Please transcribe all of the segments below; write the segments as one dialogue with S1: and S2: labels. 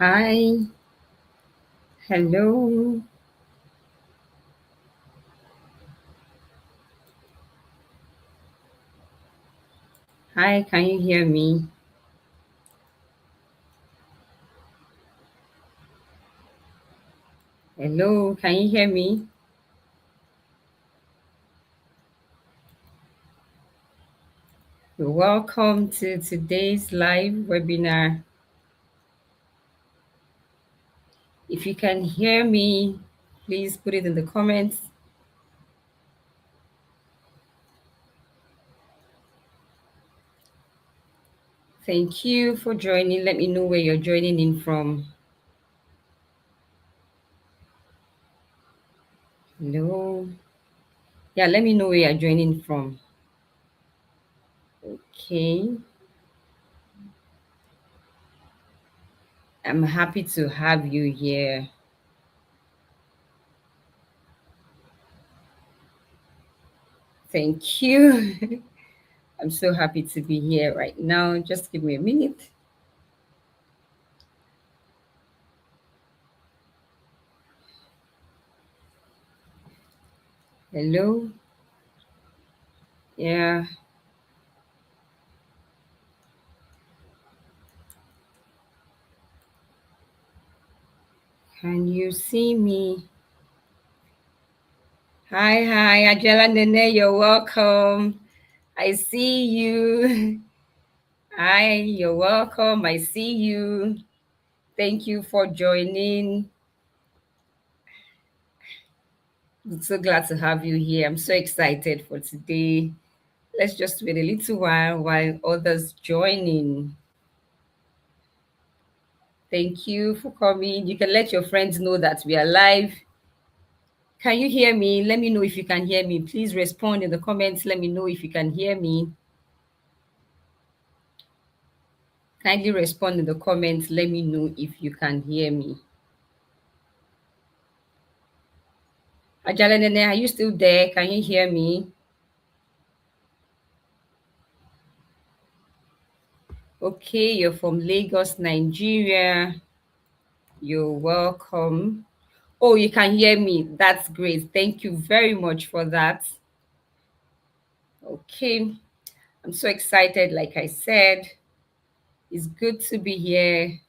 S1: Hi, hello. Hi, can you hear me? Hello, can you hear me? Welcome to today's live webinar. If you can hear me, please put it in the comments. Thank you for joining. Let me know where you're joining in from. Hello. Yeah, let me know where you're joining from. Okay. I'm happy to have you here. Thank you. I'm so happy to be here right now. Just give me a minute. Hello. Yeah. Can you see me? Hi, Ajala Nene, you're welcome. I see you. Hi, you're welcome. I see you. Thank you for joining. I'm so glad to have you here. I'm so excited for today. Let's just wait a little while others join in. Thank you for coming. You can let your friends know that we are live. Can you hear me? Let me know if you can hear me. Please respond in the comments. Let me know if you can hear me. Kindly respond in the comments. Let me know if you can hear me. Ajala Nene, are you still there? Can you hear me? Okay, you're from Lagos, Nigeria. You're welcome. Oh, you can hear me. That's great. Thank you very much for that. Okay, I'm so excited. Like I said, it's good to be here.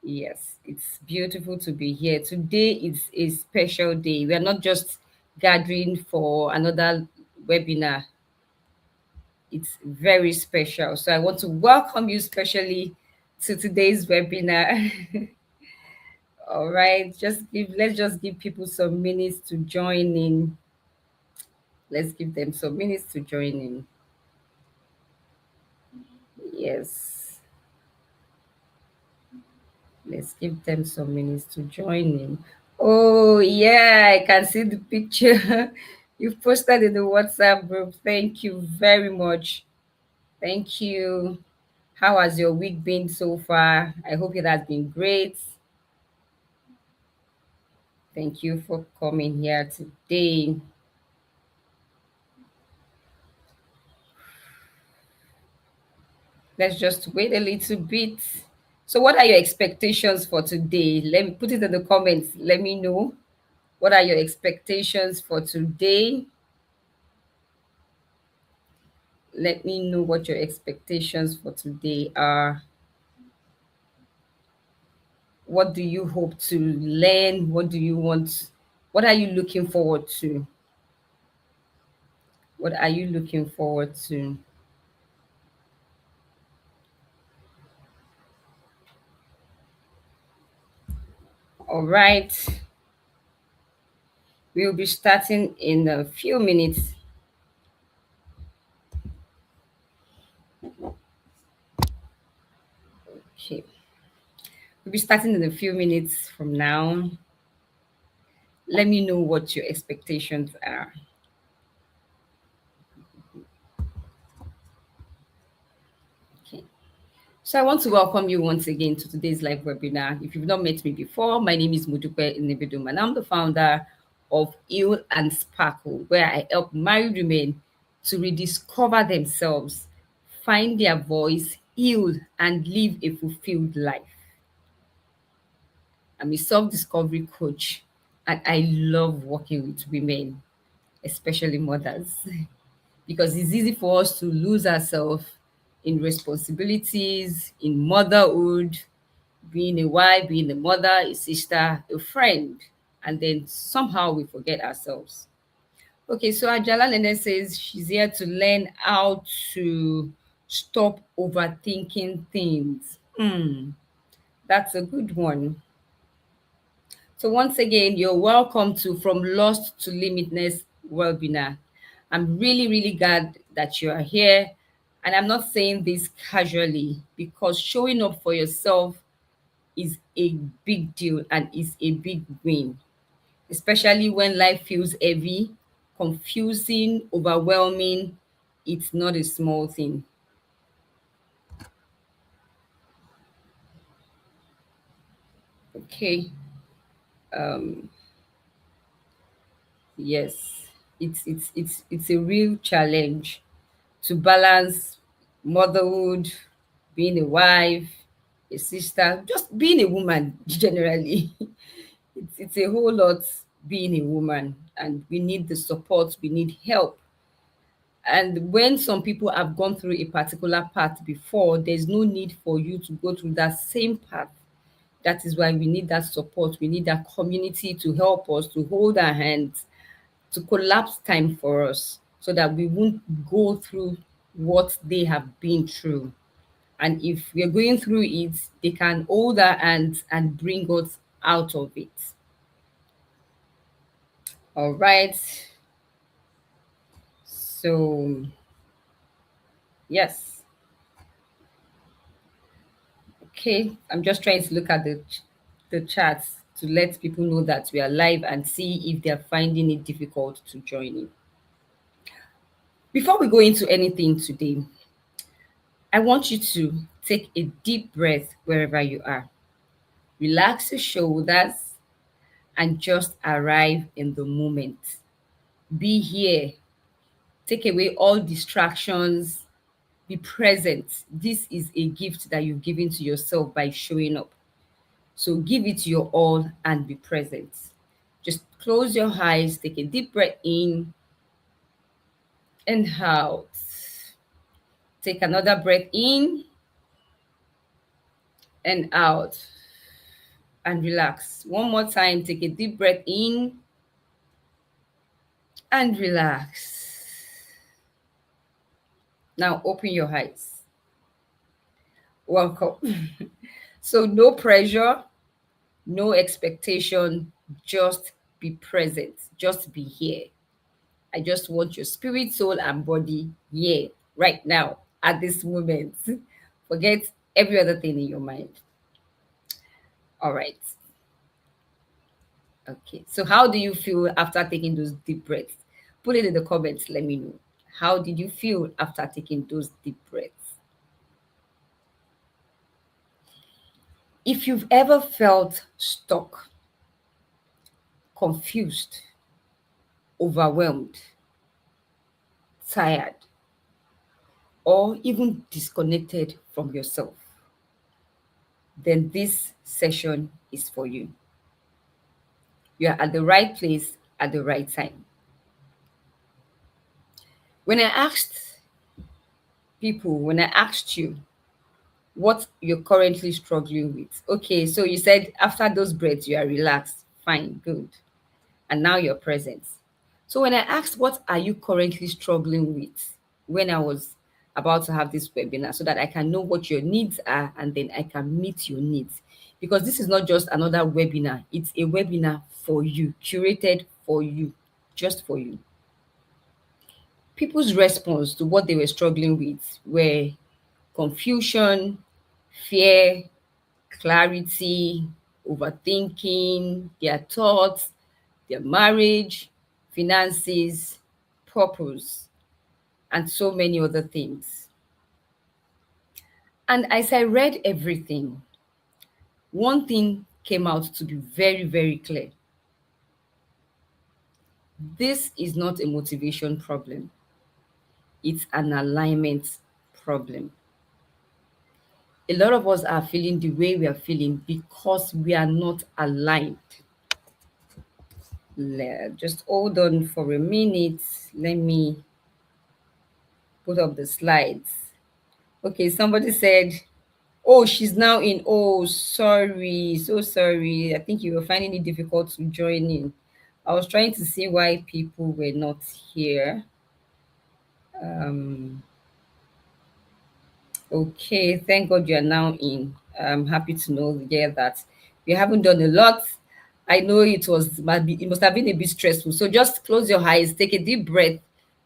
S1: Yes, it's beautiful to be here. Today is a special day. We are not just gathering for another webinar. It's very special. So I want to welcome you specially to today's webinar. All right, let's just give people some minutes to join in. Let's give them some minutes to join in. Yes. Let's give them some minutes to join in. Oh, yeah, I can see the picture you've posted in the WhatsApp group. Thank you very much. Thank you. How has your week been so far? I hope it has been great. Thank you for coming here today. Let's just wait a little bit. So, what are your expectations for today? Let me put it in the comments. Let me know. What are your expectations for today? Let me know what your expectations for today are. What do you hope to learn? What do you want? What are you looking forward to? What are you looking forward to? All right. We'll be starting in a few minutes. Okay. We'll be starting in a few minutes from now. Let me know what your expectations are. Okay. So I want to welcome you once again to today's live webinar. If you've not met me before, my name is Mudupe Inibidum, and I'm the founder of Heal and Sparkle, where I help married women to rediscover themselves, find their voice, heal, and live a fulfilled life. I'm a self-discovery coach, and I love working with women, especially mothers, because it's easy for us to lose ourselves in responsibilities, in motherhood, being a wife, being a mother, a sister, a friend, and then somehow we forget ourselves. Okay, so Ajala Nene says she's here to learn how to stop overthinking things. That's a good one. So once again, you're welcome to From Lost to Limitless webinar. I'm really, really glad that you are here. And I'm not saying this casually, because showing up for yourself is a big deal and is a big win, especially when life feels heavy, confusing, overwhelming. It's not a small thing. Okay. Um, yes. It's a real challenge to balance motherhood, being a wife, a sister, just being a woman generally. It's a whole lot being a woman, and we need the support, we need help. And when some people have gone through a particular path before, there's no need for you to go through that same path. That is why we need that support. We need that community to help us, to hold our hands, to collapse time for us so that we won't go through what they have been through. And if we're going through it, they can hold our hands and bring us out of it. All right. So, yes. Okay, I'm just trying to look at the charts to let people know that we are live and see if they are finding it difficult to join in. Before we go into anything today, I want you to take a deep breath wherever you are. Relax your shoulders and just arrive in the moment. Be here. Take away all distractions. Be present. This is a gift that you've given to yourself by showing up. So give it your all and be present. Just close your eyes, take a deep breath in and out. Take another breath in and out and relax. One more time, take a deep breath in and relax. Now open your eyes. Welcome. So, no pressure, no expectation, just be present, just be here. I just want your spirit, soul, and body here, right now, at this moment. Forget every other thing in your mind. All right. Okay. So, how do you feel after taking those deep breaths? Put it in the comments. Let me know. How did you feel after taking those deep breaths? If you've ever felt stuck, confused, overwhelmed, tired, or even disconnected from yourself, then this session is for you. You're at the right place at the right time. When I asked when I asked you what you're currently struggling with, okay, so you said after those breaths, you are relaxed. Fine, good. And now you're present. So when I asked what are you currently struggling with, when I was about to have this webinar, so that I can know what your needs are and then I can meet your needs. Because this is not just another webinar, it's a webinar for you, curated for you, just for you. People's response to what they were struggling with were confusion, fear, clarity, overthinking, their thoughts, their marriage, finances, purpose, and so many other things. And as I read everything, one thing came out to be very, very clear. This is not a motivation problem, it's an alignment problem. A lot of us are feeling the way we are feeling because we are not aligned. Just hold on for a minute. Let me put up the slides. Okay, somebody said, oh, she's now in. Oh, sorry. So sorry. I think you were finding it difficult to join in. I was trying to see why people were not here. Um, Okay, thank God you are now in. I'm happy to know, yeah, that we haven't done a lot. I know it must have been a bit stressful. So just close your eyes, take a deep breath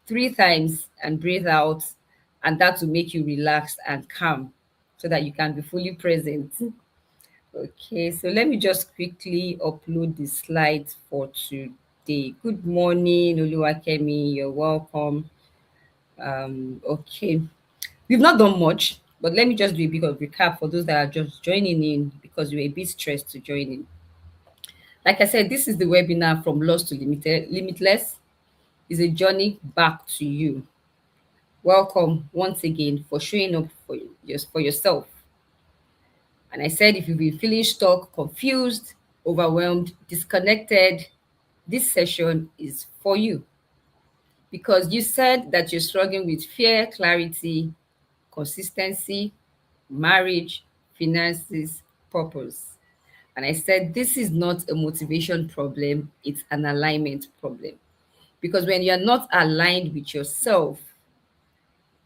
S1: 3 times and breathe out, and that will make you relaxed and calm so that you can be fully present. Okay, so let me just quickly upload the slides for today. Good morning, Oluwakemi. You're welcome. Okay. We've not done much, but let me just do a bit of recap for those that are just joining in because you're a bit stressed to join in. Like I said, this is the webinar from Lost to Limitless. Is a journey back to you. Welcome once again for showing up for yourself. And I said, if you've been feeling stuck, confused, overwhelmed, disconnected, this session is for you because you said that you're struggling with fear, clarity, consistency, marriage, finances, purpose. And I said, this is not a motivation problem, it's an alignment problem. Because when you're not aligned with yourself,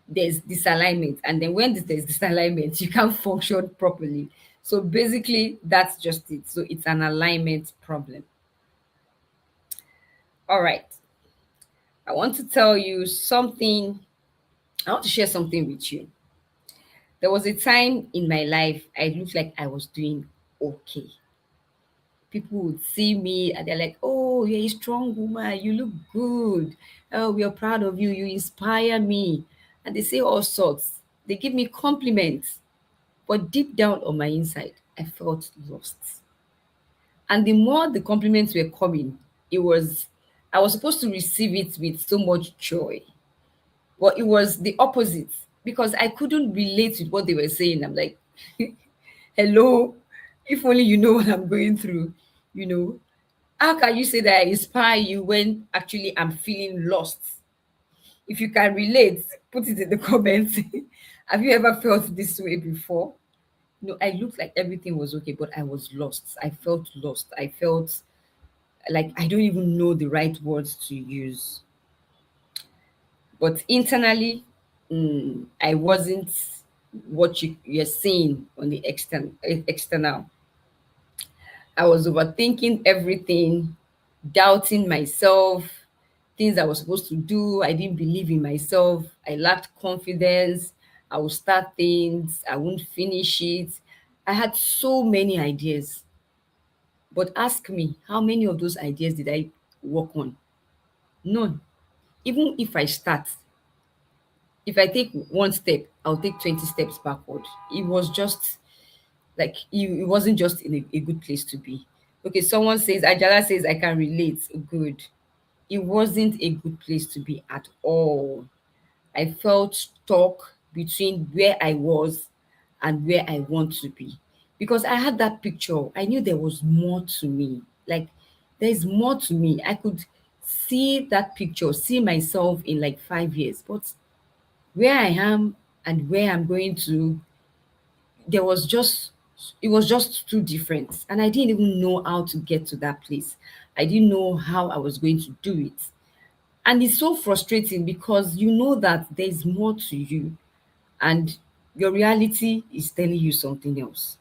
S1: there's disalignment. And then when there's disalignment, you can't function properly. So basically, that's just it. So it's an alignment problem. All right. I want to tell you something. I want to share something with you. There was a time in my life I looked like I was doing okay. People would see me and they're like, oh, you're a strong woman. You look good. Oh, we are proud of you. You inspire me. And they say all sorts. They give me compliments. But deep down on my inside, I felt lost. And the more the compliments were coming, I was supposed to receive it with so much joy. But it was the opposite because I couldn't relate with what they were saying. I'm like, hello, if only you know what I'm going through, you know. How can you say that I inspire you when actually I'm feeling lost? If you can relate, put it in the comments. Have you ever felt this way before? No, I looked like everything was okay, but I was lost. I felt lost. I felt like I don't even know the right words to use. But internally, I wasn't what you're seeing on the external. I was overthinking everything, doubting myself, things I was supposed to do. I didn't believe in myself. I lacked confidence. I would start things, I wouldn't finish it. I had so many ideas. But ask me, how many of those ideas did I work on? None. Even if I start, if I take one step, I'll take 20 steps backward. It was just like it wasn't just in a good place to be. Okay, someone says, Ajala says, I can relate. Good. It wasn't a good place to be at all. I felt stuck between where I was and where I want to be. Because I had that picture. I knew there was more to me. Like, there's more to me. I could see that picture, see myself in like 5 years. But where I am and where I'm going to, there was just it was just too different. And I didn't even know how to get to that place. I didn't know how I was going to do it. And it's so frustrating because you know that there's more to you and your reality is telling you something else.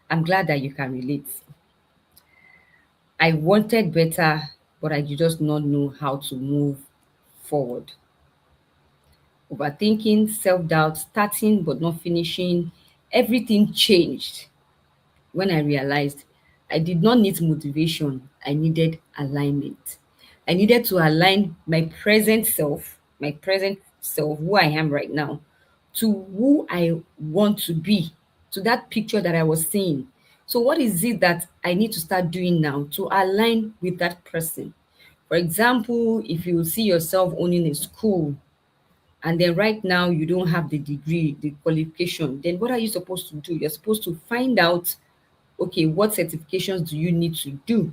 S1: I'm glad that you can relate. I wanted better, but I did just not know how to move forward. Overthinking, self doubt, starting but not finishing, everything changed when I realized I did not need motivation, I needed alignment. I needed to align my present self, who I am right now, to who I want to be, to that picture that I was seeing. So, what is it that I need to start doing now to align with that person? For example, if you see yourself owning a school, and then right now you don't have the degree, the qualification, then what are you supposed to do? You're supposed to find out, okay, what certifications do you need to do?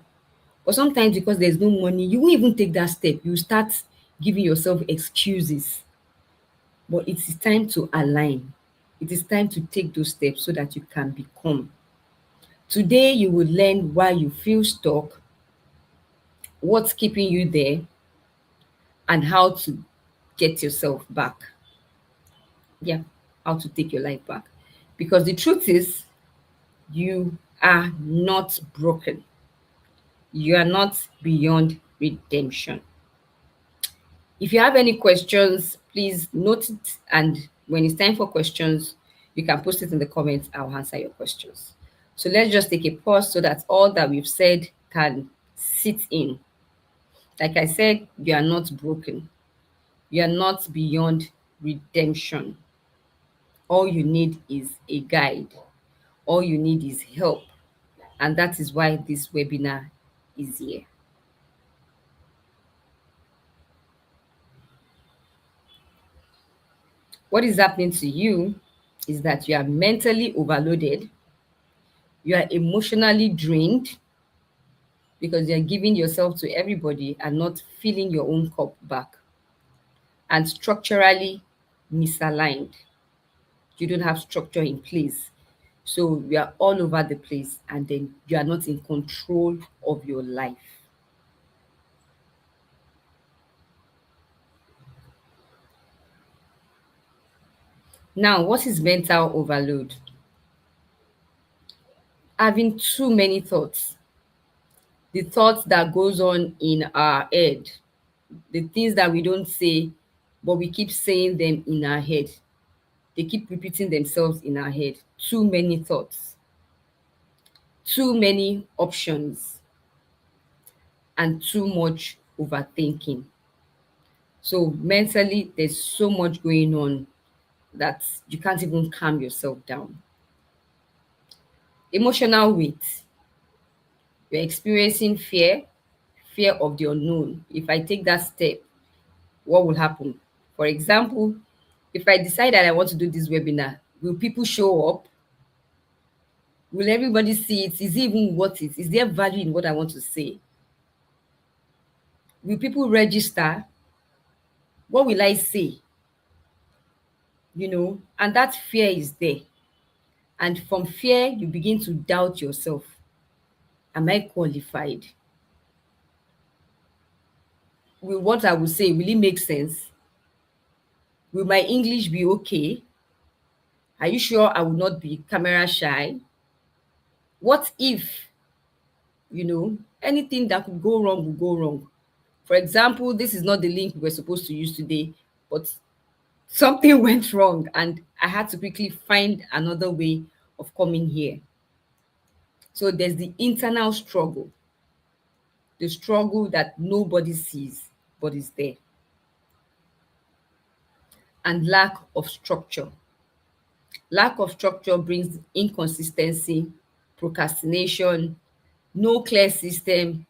S1: But sometimes because there's no money, you won't even take that step. You start giving yourself excuses. But it is time to align. It is time to take those steps so that you can become. Today, you will learn why you feel stuck, what's keeping you there, and how to get yourself back. Yeah, how to take your life back. Because the truth is, you are not broken. You are not beyond redemption. If you have any questions, please note it. And when it's time for questions, you can post it in the comments. I'll answer your questions. So let's just take a pause so that all that we've said can sit in. Like I said, you are not broken. You are not beyond redemption. All you need is a guide. All you need is help. And that is why this webinar is here. What is happening to you is that you are mentally overloaded, you are emotionally drained because you're giving yourself to everybody and not filling your own cup back, and structurally misaligned. You don't have structure in place. So you are all over the place and then you are not in control of your life. Now, what is mental overload? Having too many thoughts. The thoughts that goes on in our head, the things that we don't say, but we keep saying them in our head. They keep repeating themselves in our head. Too many thoughts, too many options, and too much overthinking. So mentally, there's so much going on that you can't even calm yourself down. Emotional weight. You're experiencing fear, fear of the unknown. If I take that step, what will happen? For example, if I decide that I want to do this webinar, will people show up? Will everybody see it? Is it even worth it? Is there value in what I want to say? Will people register? What will I say? And that fear is there. And from fear, you begin to doubt yourself. Am I qualified? Will what I will say really make sense? Will my English be okay? Are you sure I will not be camera shy? What if, anything that could go wrong will go wrong? For example, this is not the link we were supposed to use today, but something went wrong and I had to quickly find another way of coming here. So there's the internal struggle, the struggle that nobody sees but is there, and lack of structure. Lack of structure brings inconsistency, procrastination, no clear system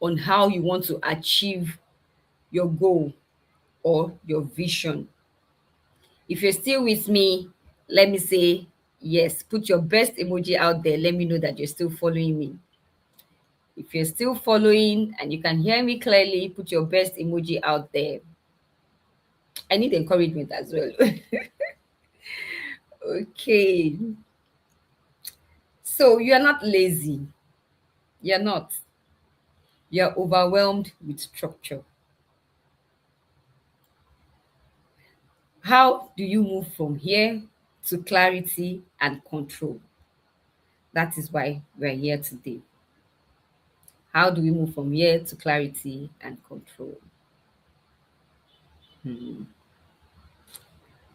S1: on how you want to achieve your goal or your vision. If you're still with me, let me say yes. Put your best emoji out there. Let me know that you're still following me. If you're still following and you can hear me clearly, put your best emoji out there. I need encouragement as well. Okay. So you're not lazy. You're not. You're overwhelmed with structure. How do you move from here to clarity and control? That is why we're here today. How do we move from here to clarity and control?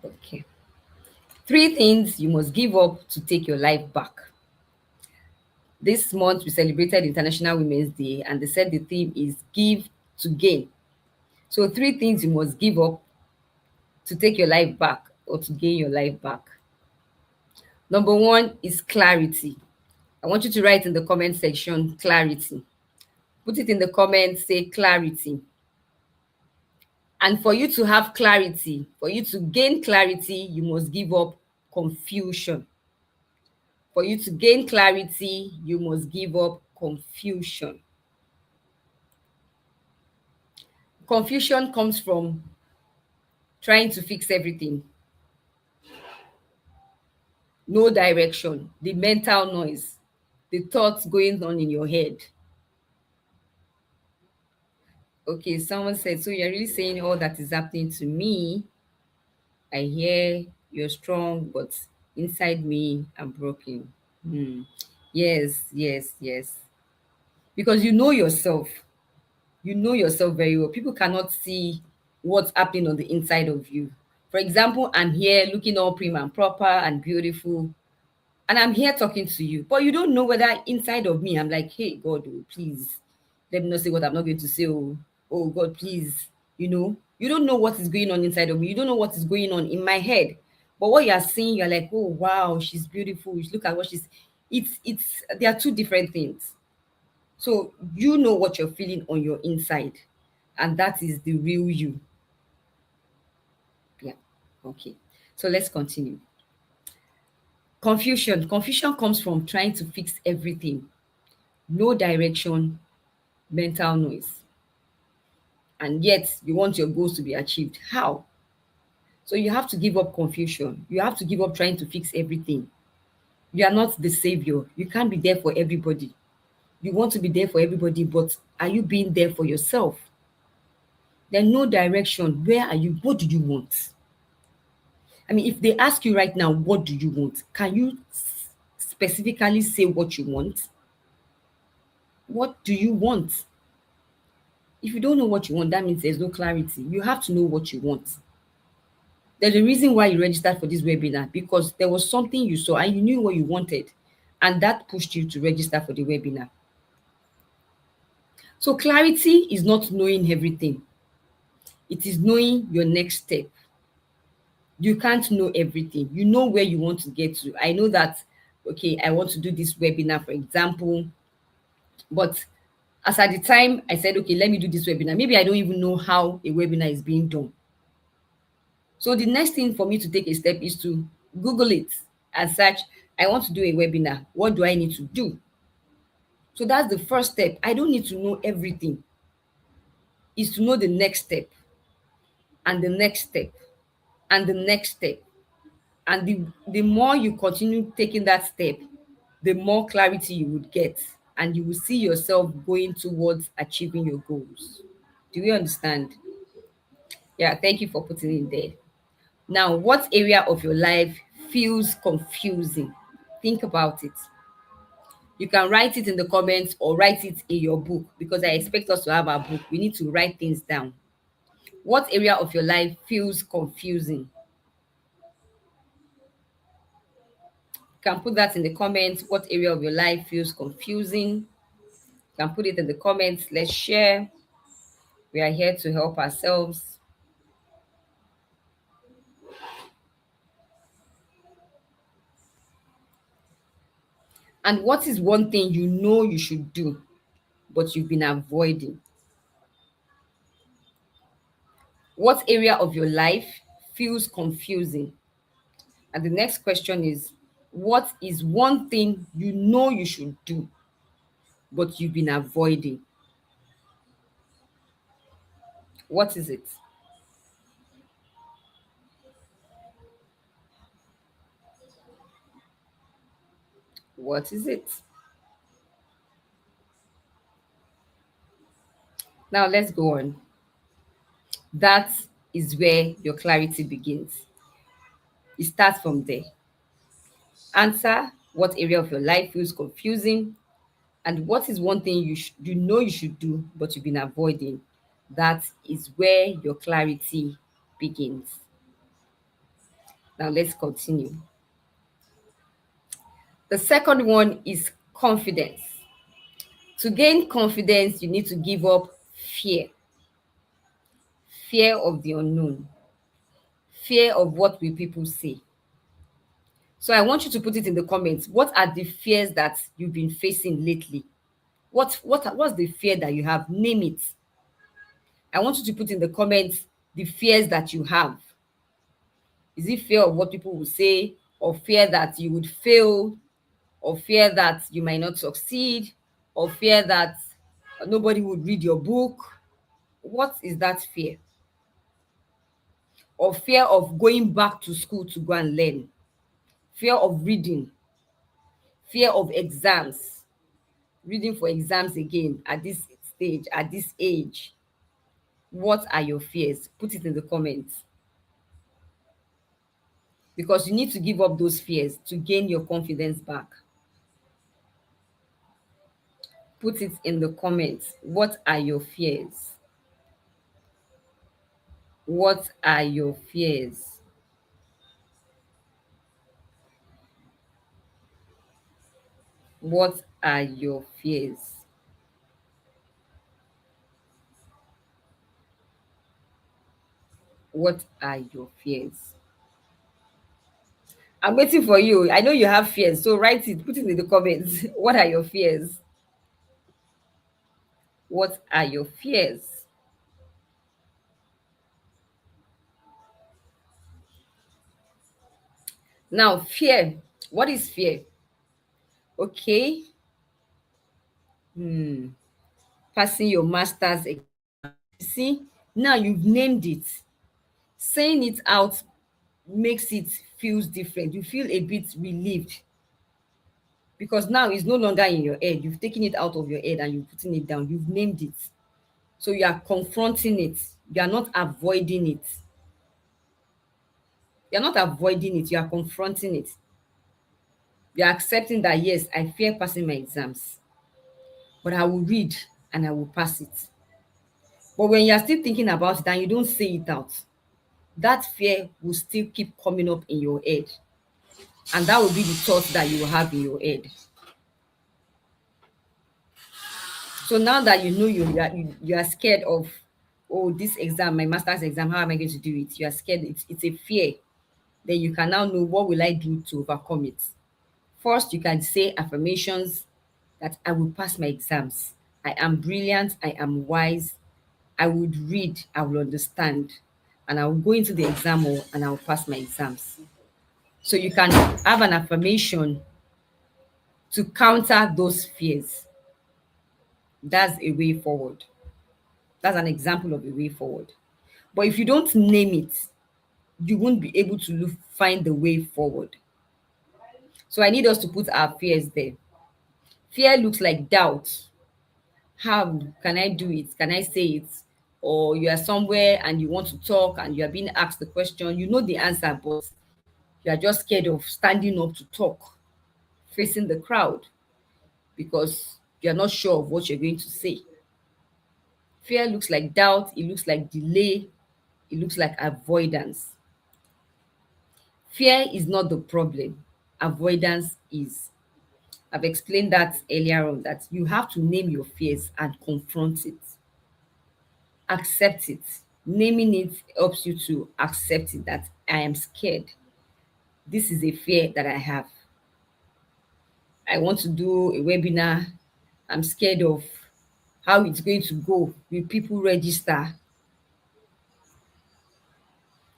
S1: Okay. Three things you must give up to take your life back. This month we celebrated International Women's Day and they said the theme is give to gain. So three things you must give up to take your life back or to gain your life back. Number one is clarity. I want you to write in the comment section clarity. Put it in the comments, say clarity. And for you to have clarity, for you to gain clarity, you must give up confusion. For you to gain clarity, you must give up confusion. Confusion comes from trying to fix everything, no direction, the mental noise, the thoughts going on in your head. Okay, someone said, so you're really saying all that is happening to me. I hear you're strong, but inside me, I'm broken. Hmm. Yes, yes, yes. Because you know yourself. You know yourself very well. People cannot see what's happening on the inside of you. For example, I'm here looking all prim and proper and beautiful, and I'm here talking to you, but you don't know whether inside of me I'm like, hey God, oh, please let me not say what I'm not going to say. Oh, oh God, please. You don't know what is going on inside of me. You don't know what is going on in my head. But what you are seeing, you're like, oh wow, she's beautiful. Look at what she's. It's They are two different things. So you know what you're feeling on your inside, and that is the real you. Yeah. Okay. So let's continue. Confusion comes from trying to fix everything, no direction, mental noise, and yet you want your goals to be achieved. How? So you have to give up confusion. You have to give up trying to fix everything. You are not the savior. You can't be there for everybody. You want to be there for everybody, but are you being there for yourself? There's no direction. Where are you? What do you want? I mean, if they ask you right now, what do you want? Can you specifically say what you want? What do you want? If you don't know what you want, that means there's no clarity. You have to know what you want. There's a reason why you registered for this webinar, because there was something you saw and you knew what you wanted, and that pushed you to register for the webinar. So clarity is not knowing everything. It is knowing your next step. You can't know everything. You know where you want to get to. I know that, okay, I want to do this webinar, for example, but as at the time I said, okay, let me do this webinar, maybe I don't even know how a webinar is being done. So the next thing for me to take a step is to Google it and search, I want to do a webinar. What do I need to do? So that's the first step. I don't need to know everything. Is to know the next step, and the next step, and the next step. And the more you continue taking that step, the more clarity you would get, and you will see yourself going towards achieving your goals. Do you understand? Yeah, thank you for putting it there. Now, what area of your life feels confusing? Think about it. You can write it in the comments or write it in your book, because I expect us to have our book. We need to write things down. What area of your life feels confusing? You can put that in the comments. What area of your life feels confusing? You can put it in the comments. Let's share. We are here to help ourselves. And what is one thing you know you should do, but you've been avoiding? What area of your life feels confusing? And the next question is, what is one thing you know you should do, but you've been avoiding? What is it? What is it? Now let's go on. That is where your clarity begins. It starts from there. Answer what area of your life feels confusing, and what is one thing you know you should do, but you've been avoiding. That is where your clarity begins. Now let's continue. The second one is confidence. To gain confidence, you need to give up fear. Fear of the unknown. Fear of what will people say. So I want you to put it in the comments. What are the fears that you've been facing lately? What's the fear that you have? Name it. I want you to put in the comments the fears that you have? Is it fear of what people will say, or fear that you would fail, or fear that you might not succeed, or fear that nobody would read your book? What is that fear? Or fear of going back to school to go and learn? Fear of reading? Fear of exams? Reading for exams again at this stage, at this age? What are your fears? Put it in the comments, because you need to give up those fears to gain your confidence back. Put it in the comments. What are your fears? What are your fears? What are your fears? What are your fears? I'm waiting for you. I know you have fears, so write it. Put it in the comments. What are your fears? What are your fears? Now, fear. What is fear? Okay. Hmm. Passing your master's exam. See, now you've named it. Saying it out makes it feels different. You feel a bit relieved, because now it's no longer in your head. You've taken it out of your head and you're putting it down. You've named it. So you are confronting it. You are not avoiding it. You're not avoiding it. You are confronting it. You're accepting that, yes, I fear passing my exams, but I will read and I will pass it. But when you're still thinking about it and you don't say it out, that fear will still keep coming up in your head. And that will be the thoughts that you will have in your head. So now that you know you are scared of, oh, this exam, my master's exam, how am I going to do it? You are scared. It's a fear. Then you can now know, what will I do to overcome it? First, you can say affirmations that I will pass my exams. I am brilliant. I am wise. I would read. I will understand. And I will go into the exam hall and I will pass my exams. So you can have an affirmation to counter those fears. That's a way forward. That's an example of a way forward. But if you don't name it, you won't be able to find the way forward. So I need us to put our fears there. Fear looks like doubt. How can I do it? Can I say it? Or you are somewhere and you want to talk and you are being asked the question, you know the answer, but you are just scared of standing up to talk, facing the crowd, because you are not sure of what you're going to say. Fear looks like doubt, it looks like delay, it looks like avoidance. Fear is not the problem, avoidance is. I've explained that earlier on, that you have to name your fears and confront it. Accept it. Naming it helps you to accept it, that I am scared. This is a fear that I have. I want to do a webinar. I'm scared of how it's going to go. Will people register?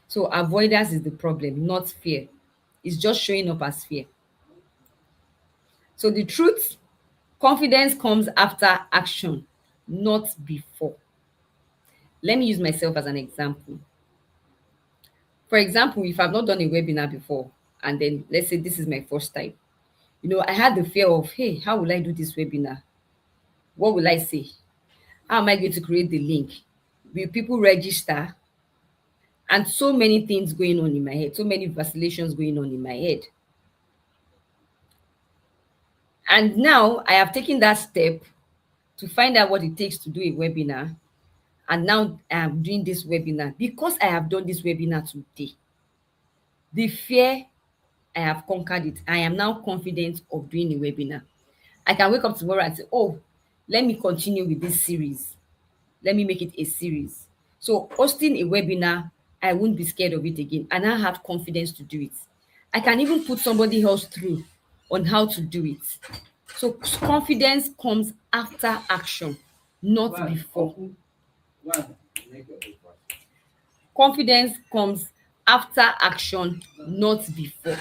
S1: So avoidance is the problem, not fear. It's just showing up as fear. So the truth, confidence comes after action, not before. Let me use myself as an example. For example, if I've not done a webinar before, and then let's say this is my first time, I had the fear of, hey, how will I do this webinar? What will I say? How am I going to create the link? Will people register? And so many things going on in my head, so many vacillations going on in my head. And now I have taken that step to find out what it takes to do a webinar. And now I am doing this webinar. Because I have done this webinar today, the fear, I have conquered it. I am now confident of doing a webinar. I can wake up tomorrow and say, oh, let me continue with this series. Let me make it a series. So hosting a webinar, I won't be scared of it again. And I have confidence to do it. I can even put somebody else through on how to do it. So confidence comes after action, not before. Confidence comes after action, not before.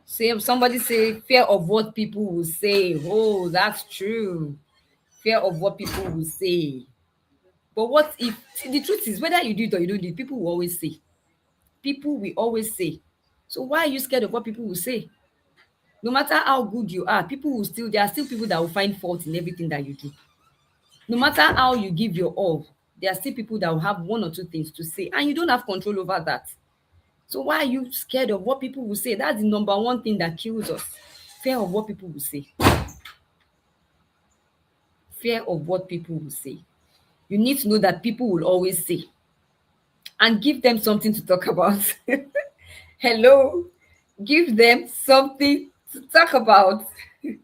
S1: Say somebody say fear of what people will say. Oh, that's true. Fear of what people will say. But what if, see, the truth is, whether you do it or you don't do it, people will always say. People will always say. So why are you scared of what people will say? No matter how good you are, people will still, there are still people that will find fault in everything that you do. No matter how you give your all, there are still people that will have one or two things to say, and you don't have control over that. So why are you scared of what people will say? That's the number one thing that kills us. Fear of what people will say. Fear of what people will say. You need to know that people will always say, and give them something to talk about. Hello, give them something to talk about. You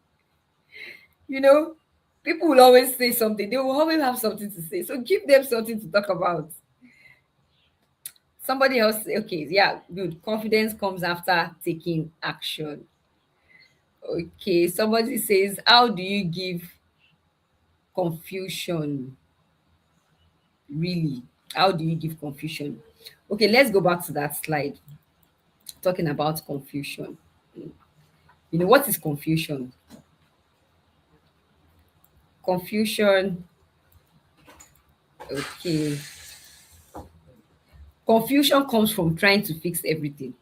S1: know, people will always say something, they will always have something to say. So give them something to talk about. Somebody else, okay, yeah, good. Confidence comes after taking action. Okay, somebody says, how do you give confusion? Really? How do you give confusion? Okay, let's go back to that slide talking about confusion. You know, what is confusion? Confusion, okay. Confusion comes from trying to fix everything.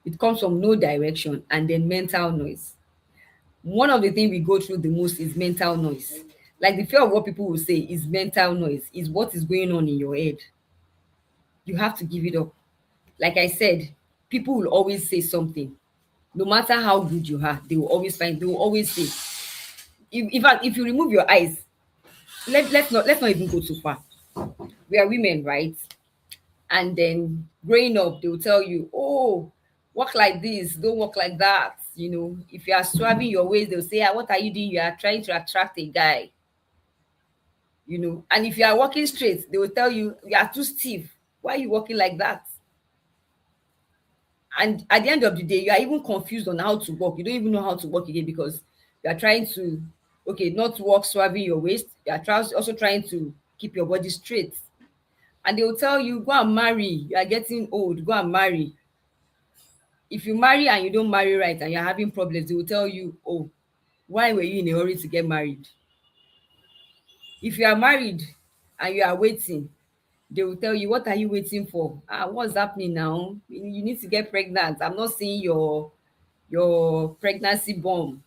S1: It comes from no direction and then mental noise. One of the things we go through the most is mental noise. Like the fear of what people will say is mental noise, is what is going on in your head. You have to give it up. Like I said, people will always say something. No matter how good you are, they will always say. In fact, if you remove your eyes, let's not even go too far. We are women, right? And then growing up, they will tell you, oh, walk like this, don't walk like that. You know, if you are swabbing your waist, they'll say, ah, what are you doing? You are trying to attract a guy. You know, and if you are walking straight, they will tell you, you are too stiff. Why are you walking like that? And at the end of the day, you are even confused on how to walk. You don't even know how to walk again because you are trying to, okay, not walk swabbing your waist. You are also trying to keep your body straight. And they will tell you, go and marry. You are getting old. Go and marry. If you marry and you don't marry right and you're having problems, they will tell you, oh, why were you in a hurry to get married? If you are married and you are waiting, they will tell you, what are you waiting for? Ah, what's happening now? You need to get pregnant. I'm not seeing your pregnancy bomb.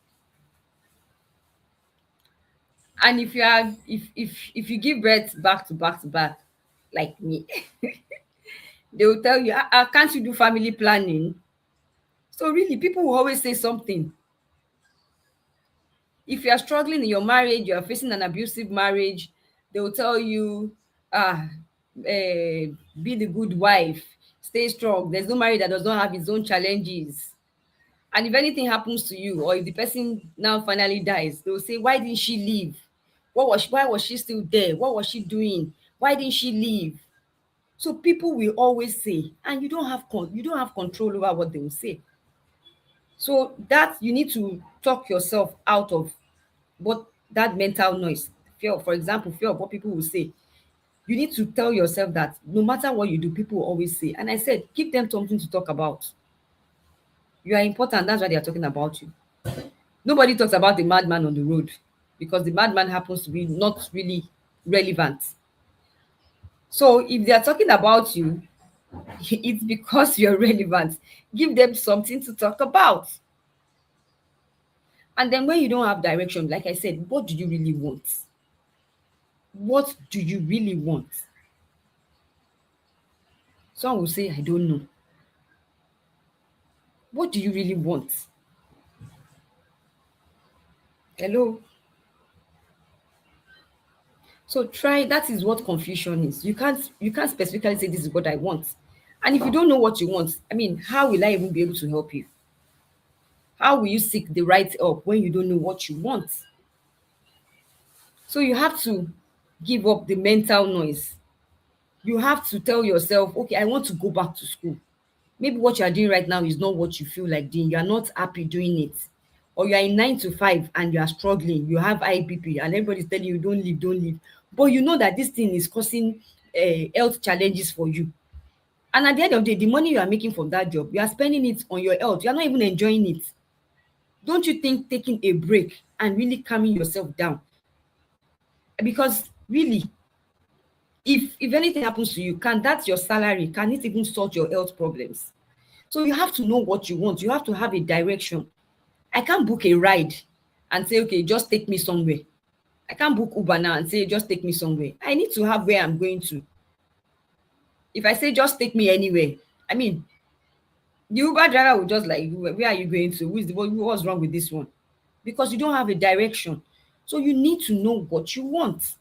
S1: And if you are if you give birth back to back to back, like me, they will tell you, can't you do family planning? So really, people will always say something. If you are struggling in your marriage, you are facing an abusive marriage, they will tell you, ah, be the good wife, stay strong. There's no marriage that does not have its own challenges. And if anything happens to you, or if the person now finally dies, they will say, why didn't she leave? Why was she still there? What was she doing? Why didn't she leave? So people will always say, and you don't have control over what they will say. So that you need to talk yourself out of what that mental noise, fear, for example, fear of what people will say. You need to tell yourself that no matter what you do, people will always say. And I said, give them something to talk about. You are important. That's why they are talking about you. Nobody talks about the madman on the road because the madman happens to be not really relevant. So if they are talking about you, it's because you're relevant. Give them something to talk about. And then when you don't have direction, like I said, what do you really want? What do you really want? Some will say, I don't know. What do you really want? Hello? So try, that is what confusion is. You can't specifically say this is what I want. And if you don't know what you want, I mean, how will I even be able to help you? How will you seek the right help when you don't know what you want? So you have to give up the mental noise. You have to tell yourself, okay, I want to go back to school. Maybe what you are doing right now is not what you feel like doing. You are not happy doing it. Or you are in 9 to 5 and you are struggling. You have IBP and everybody's telling you, don't leave, don't leave. But you know that this thing is causing health challenges for you. And at the end of the day, the money you are making from that job, you are spending it on your health. You are not even enjoying it. Don't you think taking a break and really calming yourself down? Because really, if anything happens to you, can that your salary, can it even sort your health problems? So you have to know what you want. You have to have a direction. I can't book a ride and say, okay, just take me somewhere. I can't book Uber now and say, just take me somewhere. I need to have where I'm going to. If I say, just take me anywhere, I mean, the Uber driver will just like, where are you going to? What's wrong with this one? Because you don't have a direction. So you need to know what you want.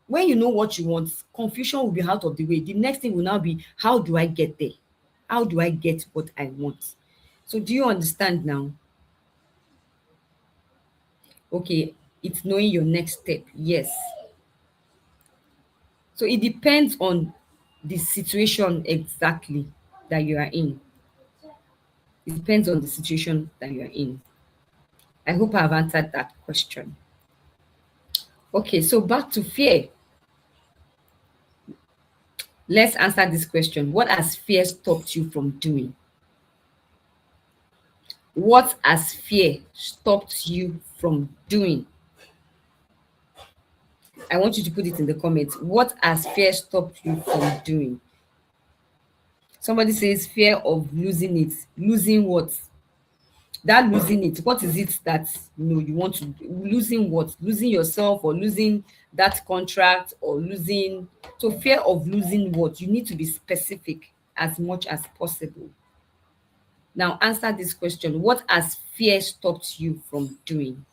S1: When you know what you want, confusion will be out of the way. The next thing will now be, how do I get there? How do I get what I want? So do you understand now? Okay, it's knowing your next step. Yes. So it depends on the situation exactly that you are in. It depends on the situation that you are in. I hope I've answered that question. Okay, so back to fear. Let's answer this question. What has fear stopped you from doing? What has fear stopped you from doing? I want you to put it in the comments. What has fear stopped you from doing? Somebody says fear of losing it. Losing what? That losing it, what is it that you want to do? Losing what? Losing yourself, or losing that contract, or losing. So fear of losing what? You need to be specific as much as possible. Now answer this question. What has fear stopped you from doing?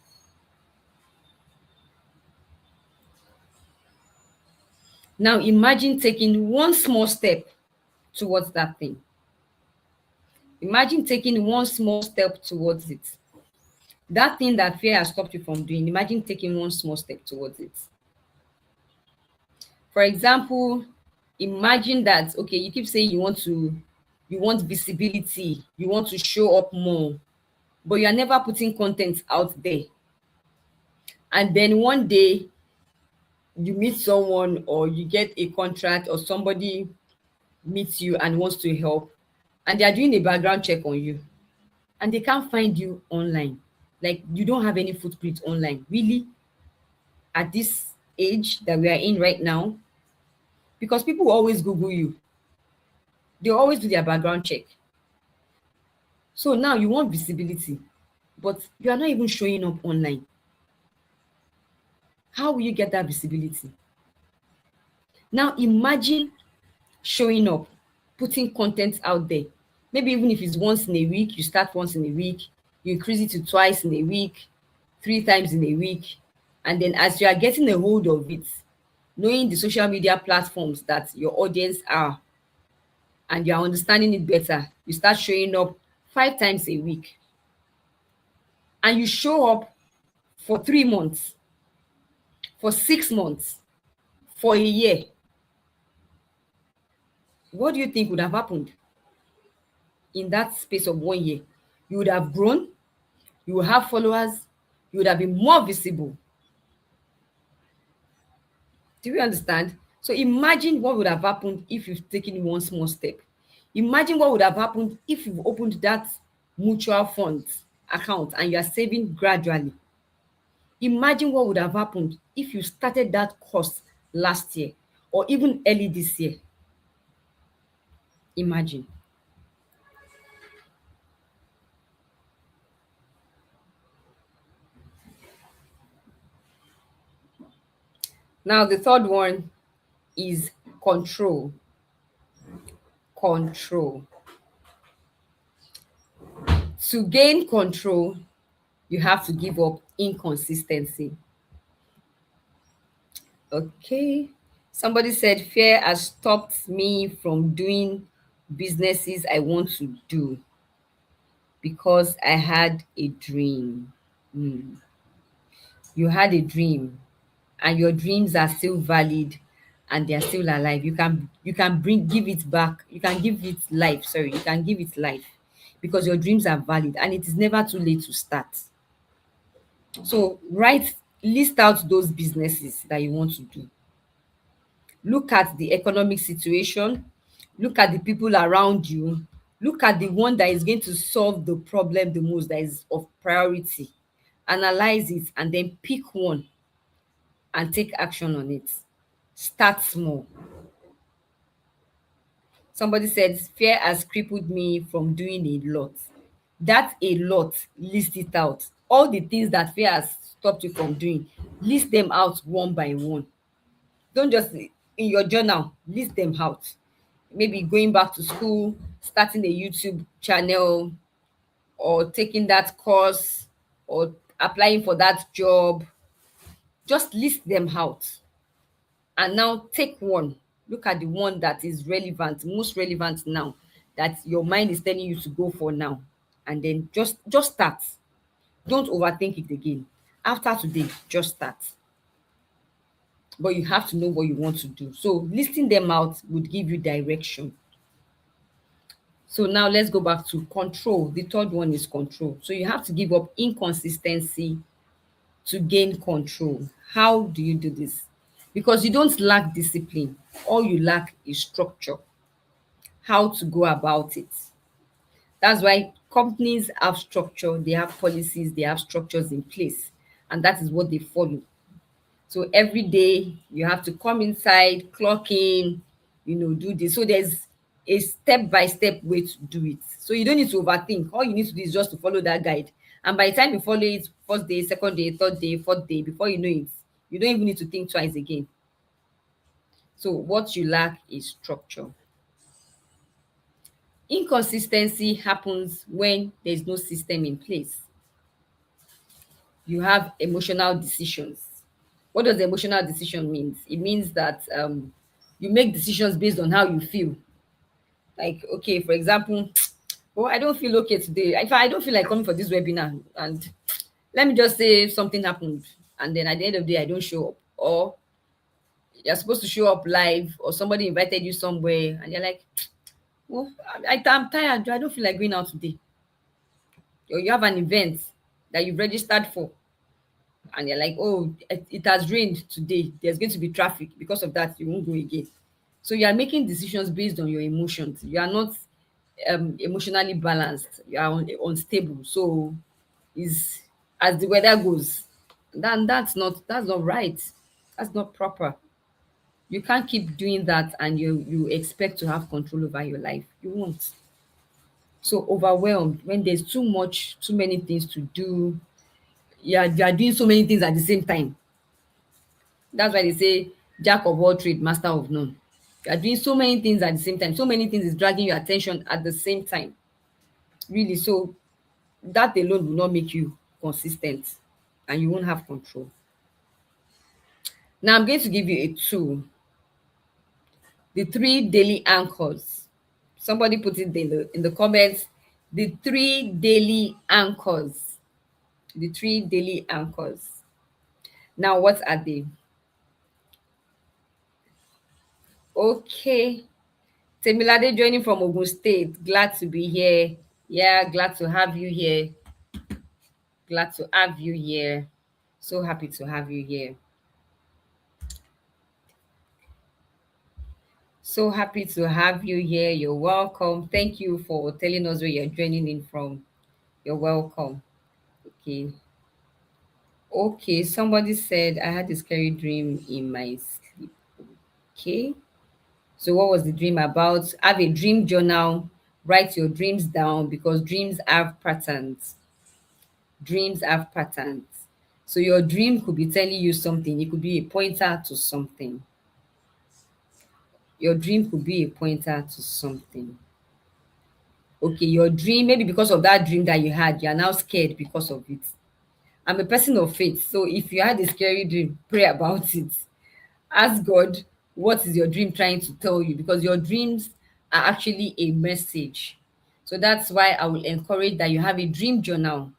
S1: Now imagine taking one small step towards that thing. Imagine taking one small step towards it. That thing that fear has stopped you from doing, imagine taking one small step towards it. For example, imagine that, okay, you keep saying you want visibility, you want to show up more, but you are never putting content out there. And then one day you meet someone, or you get a contract, or somebody meets you and wants to help, and they are doing a background check on you, and they can't find you online. Like, you don't have any footprint online. Really, at this age that we are in right now, because people will always Google you. They always do their background check. So now you want visibility, but you are not even showing up online. How will you get that visibility? Now imagine showing up, putting content out there. Maybe even if it's once in a week, you start once in a week, you increase it to twice in a week, 3 times in a week. And then as you are getting a hold of it, knowing the social media platforms that your audience are, and you are understanding it better, you start showing up 5 times a week. And you show up for 3 months, for 6 months, for a year. What do you think would have happened in that space of 1 year? You would have grown, you would have followers, you would have been more visible. Do you understand? So imagine what would have happened if you've taken one small step. Imagine what would have happened if you've opened that mutual funds account and you are saving gradually. Imagine what would have happened if you started that course last year, or even early this year. Imagine. Now, the third one is control. Control. To gain control, you have to give up inconsistency. Okay. Somebody said fear has stopped me from doing businesses I want to do because I had a dream. Hmm. You had a dream, and your dreams are still valid, and they are still alive. You can give it back. You can give it life. Sorry, you can give it life, because your dreams are valid, and it is never too late to start. So list out those businesses that you want to do. Look at the economic situation, look at the people around you, look at the one that is going to solve the problem the most, that is of priority. Analyze it and then pick one and take action on it. Start small. Somebody said, fear has crippled me from doing a lot. That a lot, list it out. All the things that fear has stopped you from doing, list them out one by one. Don't just in your journal, list them out. Maybe going back to school, starting a YouTube channel, or taking that course, or applying for that job. Just list them out. And now take one. Look at the one that is relevant, most relevant now, that your mind is telling you to go for now. And then just start. Don't overthink it again. After today, just start. But you have to know what you want to do. So listing them out would give you direction. So now let's go back to control. The third one is control. So you have to give up inconsistency to gain control. How do you do this? Because you don't lack discipline. All you lack is structure. How to go about it. That's why companies have structure, they have policies, they have structures in place, and that is what they follow. So every day you have to come inside, clock in, do this. So there's a step by step way to do it. So you don't need to overthink. All you need to do is just to follow that guide. And by the time you follow it, first day, second day, third day, fourth day, before you know it, you don't even need to think twice again. So what you lack is structure. Inconsistency happens when there's no system in place. You have emotional decisions. What does emotional decision mean? It means that you make decisions based on how you feel. Like, okay, for example, oh, I don't feel okay today. If I don't feel like coming for this webinar, and let me just say something happened, and then at the end of the day, I don't show up, or you're supposed to show up live, or somebody invited you somewhere, and you're like, well, I'm tired. I don't feel like going out today. Or you have an event that you've registered for, and you're like, oh, it has rained today, there's going to be traffic, because of that you won't go again. So you are making decisions based on your emotions. You are not emotionally balanced. You are unstable. So is as the weather goes, then that's not right. That's not proper. You can't keep doing that and you expect to have control over your life. You won't. So overwhelmed when there's too many things to do. You are doing so many things at the same time. That's why they say jack of all trade, master of none. You are doing so many things at the same time. So many things is dragging your attention at the same time. Really. So that alone will not make you consistent and you won't have control. Now I'm going to give you a tool. The three daily anchors. Somebody put it in the comments. The three daily anchors. The three daily anchors. Now, what are they? Okay. Temilade joining from Ogun State. Glad to be here. Yeah, glad to have you here. Glad to have you here. So happy to have you here. So happy to have you here. You're welcome. Thank you for telling us where you're joining in from. You're welcome. Okay. Okay. Somebody said I had a scary dream in my sleep. Okay. So what was the dream about? Have a dream journal. Write your dreams down because dreams have patterns. Dreams have patterns. So your dream could be telling you something. It could be a pointer to something. Your dream could be a pointer to something. Okay, your dream, maybe because of that dream that you had, you are now scared because of it. I'm a person of faith. So if you had a scary dream, pray about it. Ask God, what is your dream trying to tell you? Because your dreams are actually a message. So that's why I will encourage that you have a dream journal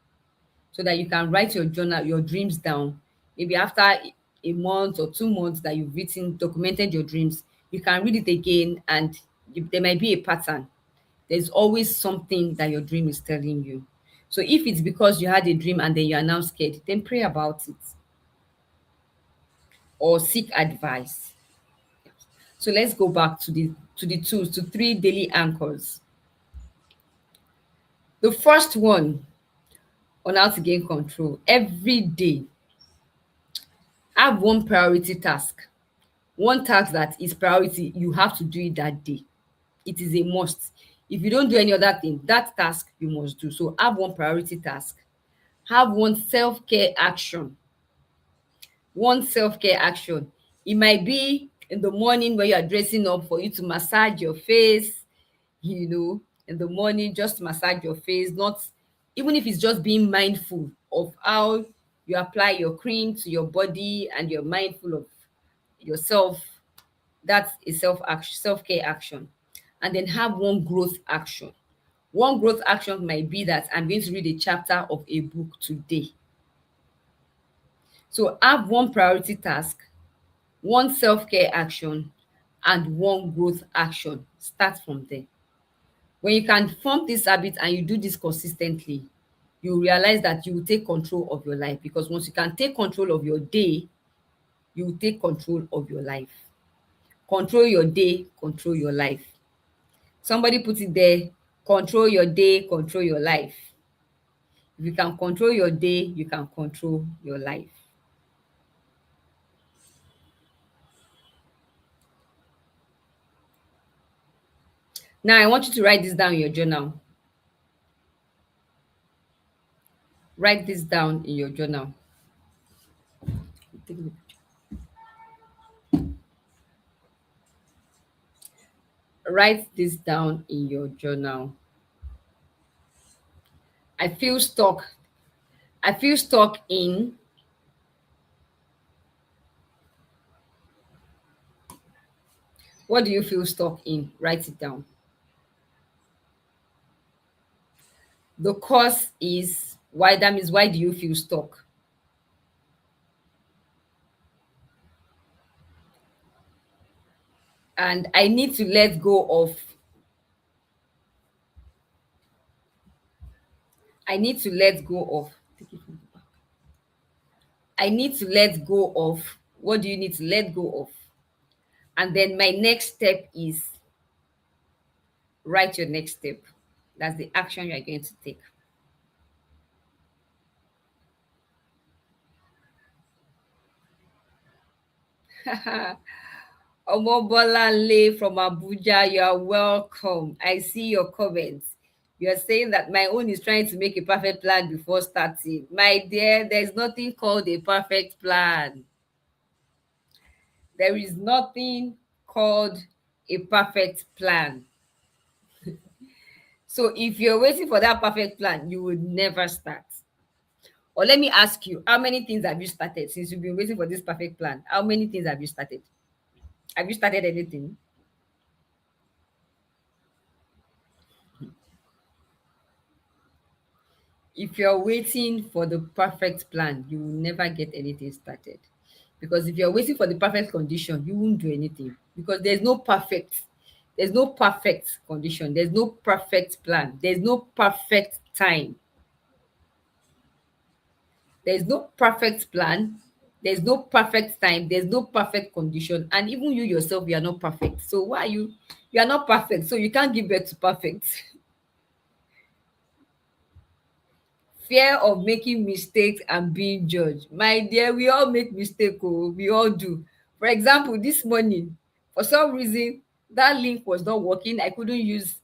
S1: so that you can write your dreams down. Maybe after a month or 2 months that you've written, documented your dreams, you can read it again and there might be a pattern. There's always something that your dream is telling you. So if it's because you had a dream and then you are now scared, then pray about it or seek advice. So let's go back to the tools, to three daily anchors. The first one on how to gain control every day, have one priority task. One task that is priority, you have to do it that day. It is a must. If you don't do any other thing, that task you must do. So have one priority task. Have one self-care action. One self-care action. It might be in the morning when you are dressing up, for you to massage your face, in the morning, just massage your face. Not even if it's just being mindful of how you apply your cream to your body, and you're mindful of yourself. That's a self-care action. And then have one growth action. One growth action might be that I'm going to read a chapter of a book today. So have one priority task, one self-care action, and one growth action. Start from there. When you can form this habit and you do this consistently, you realize that you will take control of your life, because once you can take control of your day, you will take control of your life. Control your day, control your life. Somebody put it there: control your day, control your life. If you can control your day, you can control your life. Now, I want you to write this down in your journal. Write this down in your journal. Write this down in your journal. I feel stuck. I feel stuck in. What do you feel stuck in? Write it down. The cause is why. That means, why do you feel stuck? And I need to let go of. I need to let go of. Take it from the back. I need to let go of. What do you need to let go of? And then my next step is, write your next step. That's the action you are going to take. Omobolanle from Abuja, you are welcome. I see your comments. You're saying that my own is trying to make a perfect plan before starting. My dear, there's nothing called a perfect plan. There is nothing called a perfect plan. So if you're waiting for that perfect plan, you would never start. Or let me ask you, how many things have you started since you've been waiting for this perfect plan? How many things have you started? Have you started anything? If you're waiting for the perfect plan, you will never get anything started. Because if you're waiting for the perfect condition, you won't do anything. Because there's no perfect condition, there's no perfect plan, there's no perfect time, there's no perfect plan, there's no perfect time, there's no perfect condition, and even you yourself, you are not perfect. So why are you are not perfect, so you can't give birth to perfect. Fear of making mistakes and being judged. My dear, we all make mistake. Oh, we all do. For example, this morning, for some reason, that link was not working. I couldn't use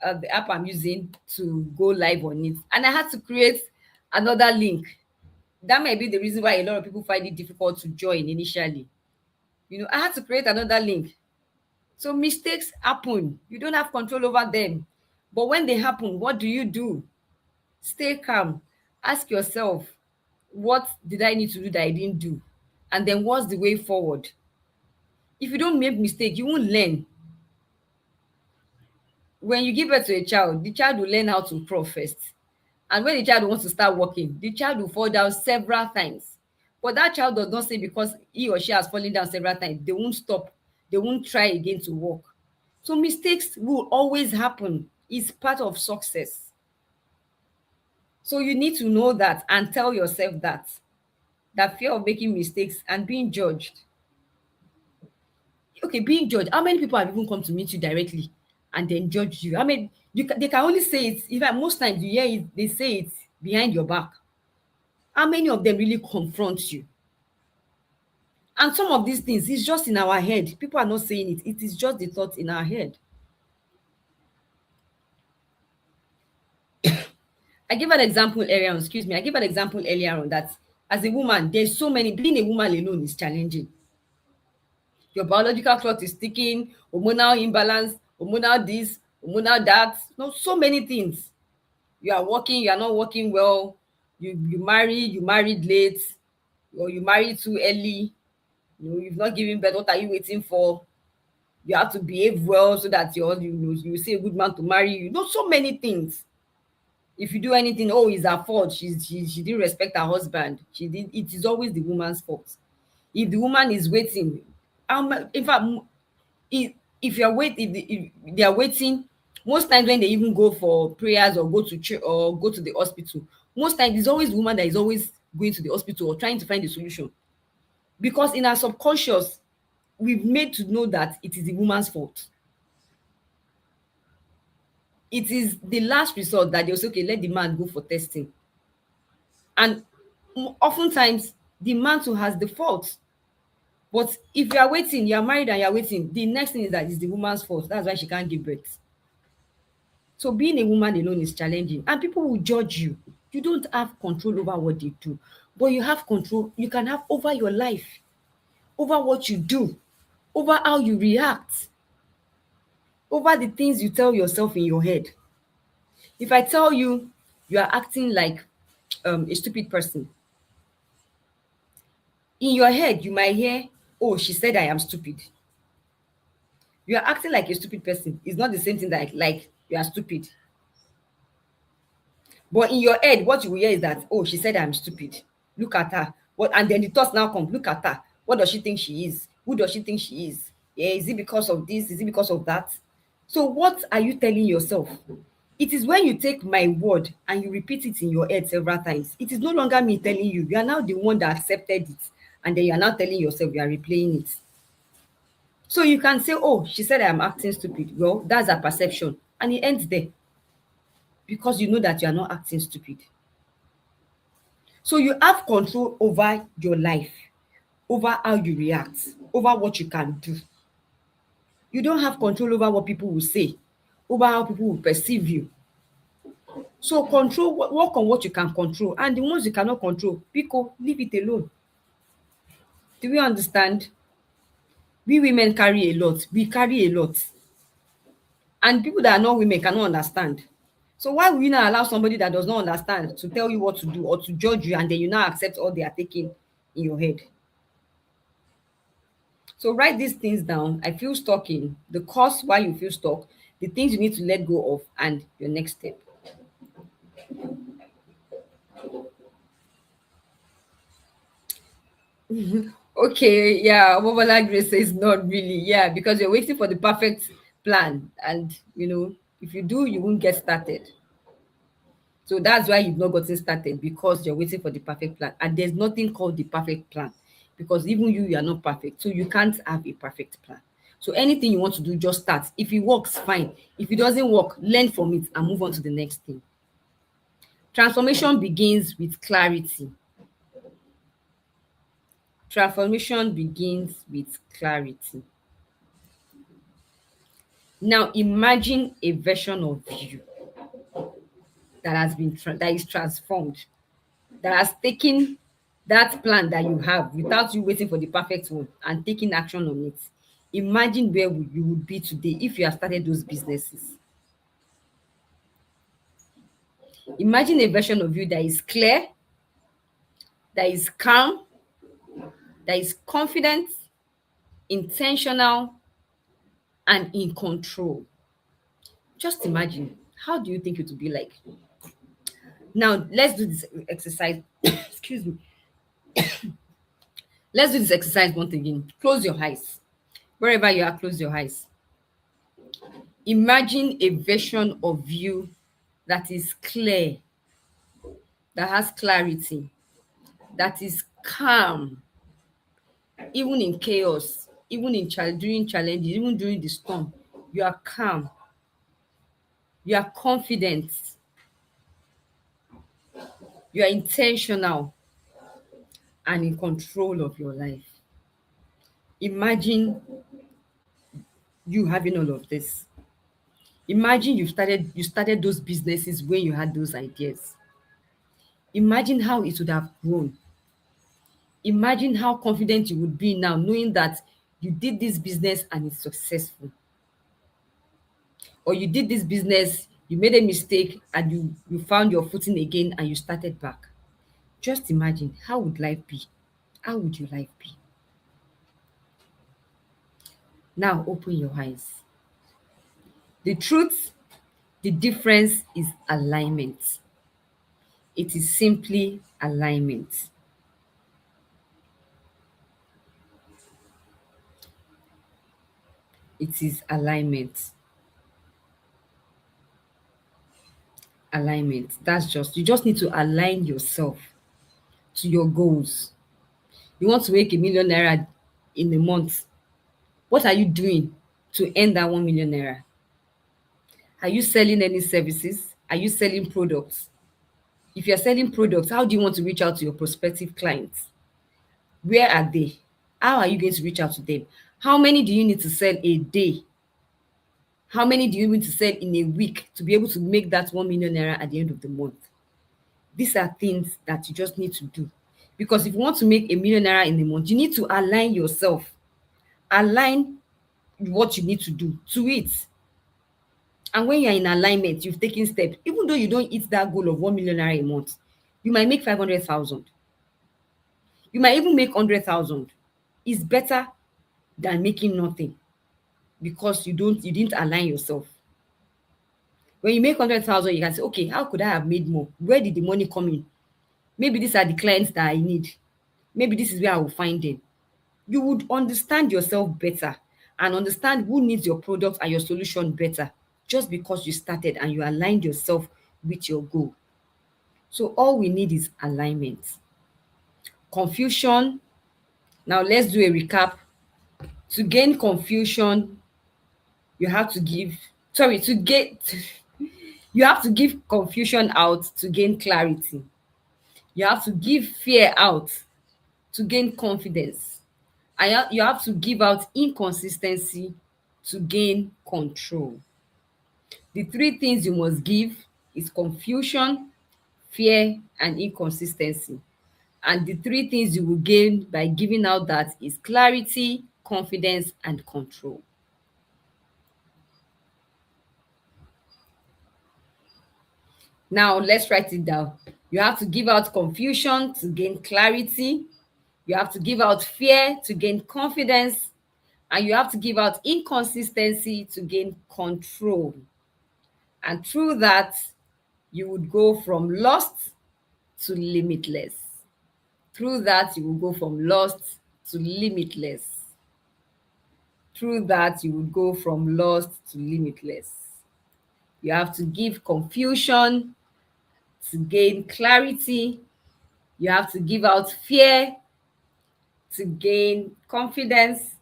S1: the app I'm using to go live on it, and I had to create another link. That might be the reason why a lot of people find it difficult to join initially. I had to create another link. So mistakes happen. You don't have control over them. But when they happen, what do you do? Stay calm. Ask yourself, what did I need to do that I didn't do? And then what's the way forward? If you don't make mistake, you won't learn. When you give birth to a child, the child will learn how to crawl first. And when the child wants to start walking, the child will fall down several times. But that child does not say because he or she has fallen down several times, they won't stop. They won't try again to walk. So mistakes will always happen. It's part of success. So you need to know that and tell yourself that fear of making mistakes and being judged. Okay, being judged. How many people have even come to meet you directly and then judge you? I mean, they can only say it. In fact, most times you hear it, they say it behind your back. How many of them really confront you? And some of these things is just in our head. People are not saying it. It is just the thought in our head. I gave an example earlier on. Excuse me. I gave an example earlier on that as a woman, there's so many. Being a woman alone is challenging. Your biological clock is ticking, hormonal imbalance, hormonal this, hormonal that. No, so many things. You are working, you are not working well. You married late, or you married too early. You've not given birth. What are you waiting for? You have to behave well so that you see a good man to marry you. So many things. If you do anything, oh, it's her fault. She didn't respect her husband. She did. It is always the woman's fault. If the woman is waiting, in fact, if you're waiting, if they are waiting, most times when they even go for prayers or go to church or go to the hospital, most times it's always the woman that is always going to the hospital or trying to find a solution, because in our subconscious we've made to know that it is the woman's fault. It is the last resort that they'll say, okay, let the man go for testing. And oftentimes the man too has the fault. But if you are waiting, you are married and you are waiting, the next thing is that it's the woman's fault. That's why she can't give birth. So being a woman alone is challenging, and people will judge you. You don't have control over what they do, but you have control. You can have over your life, over what you do, over how you react, over the things you tell yourself in your head. If I tell you you are acting like a stupid person, in your head you might hear, "Oh, she said I am stupid." You are acting like a stupid person. It's not the same thing that like you are stupid. But in your head, what you will hear is that, oh, she said I'm stupid. Look at her. What? And then the thoughts now come. Look at her. What does she think she is? Who does she think she is? Yeah, is it because of this? Is it because of that? So what are you telling yourself? It is when you take my word and you repeat it in your head several times. It is no longer me telling you. You are now the one that accepted it. And then you are now telling yourself you are replaying it. So you can say, oh, she said I am acting stupid. Well, that's a perception. And it ends there because you know that you are not acting stupid. So you have control over your life, over how you react, over what you can do. You don't have control over what people will say, over how people will perceive you. So control, work on what you can control, and the ones you cannot control, Pico, leave it alone. Do we understand? We women carry a lot. We carry a lot. And people that are not women cannot understand. So why will you not allow somebody that does not understand to tell you what to do or to judge you, and then you now accept all they are taking in your head? So write these things down. I feel stuck in the cause why you feel stuck, the things you need to let go of, and your next step. Okay, yeah, Mobola Grace says not really. Yeah, because you're waiting for the perfect plan. And if you do, you won't get started. So that's why you've not gotten started, because you're waiting for the perfect plan. And there's nothing called the perfect plan, because even you are not perfect. So you can't have a perfect plan. So anything you want to do, just start. If it works, fine. If it doesn't work, learn from it and move on to the next thing. Transformation begins with clarity. Transformation begins with clarity. Now imagine a version of you that has been that is transformed, that has taken that plan that you have without you waiting for the perfect one and taking action on it. Imagine where you would be today if you have started those businesses. Imagine a version of you that is clear, that is calm, that is confident, intentional, and in control. Just imagine, how do you think it would be like? Now, let's do this exercise. Excuse me. Let's do this exercise once again. Close your eyes. Wherever you are, close your eyes. Imagine a version of you that is clear, that has clarity, that is calm, even in chaos. even during challenges, even during the storm, you are calm, you are confident, you are intentional, and in control of your life. Imagine you having all of this. Imagine you started those businesses when you had those ideas. Imagine how it would have grown. Imagine how confident you would be now knowing that you did this business and it's successful. Or you did this business, you made a mistake and you found your footing again and you started back. Just imagine, how would life be? How would your life be? Now open your eyes. The truth, the difference is alignment. It is simply alignment. It is alignment. Alignment. That's just, you just need to align yourself to your goals. You want to make a 1 million naira in a month. What are you doing to earn that 1 million naira? Are you selling any services? Are you selling products? If you're selling products, how do you want to reach out to your prospective clients? Where are they? How are you going to reach out to them? How many do you need to sell a day? How many do you need to sell in a week to be able to make that 1 million naira at the end of the month? These are things that you just need to do. Because if you want to make a 1 million naira in a month, you need to align yourself. Align what you need to do to it. And when you're in alignment, you've taken steps. Even though you don't hit that goal of 1 million naira a month, you might make 500,000. You might even make 100,000. It's better than making nothing because you didn't align yourself. When you make 100,000, you can say, okay, how could I have made more? Where did the money come in? Maybe these are the clients that I need. Maybe this is where I will find them. You would understand yourself better and understand who needs your product and your solution better just because you started and you aligned yourself with your goal. So all we need is alignment. Confusion. Now let's do a recap. To gain confusion, you have to give, sorry, to get, you have to give confusion out to gain clarity. You have to give fear out to gain confidence. And you have to give out inconsistency to gain control. The three things you must give is confusion, fear, and inconsistency. And the three things you will gain by giving out that is clarity, confidence, and control. Now let's write it down. You have to give out confusion to gain clarity. You have to give out fear to gain confidence. And you have to give out inconsistency to gain control. And through that, you would go from lost to limitless. Through that, you will go from lost to limitless. Through that, you would go from lost to limitless. You have to give confusion to gain clarity. You have to give out fear to gain confidence.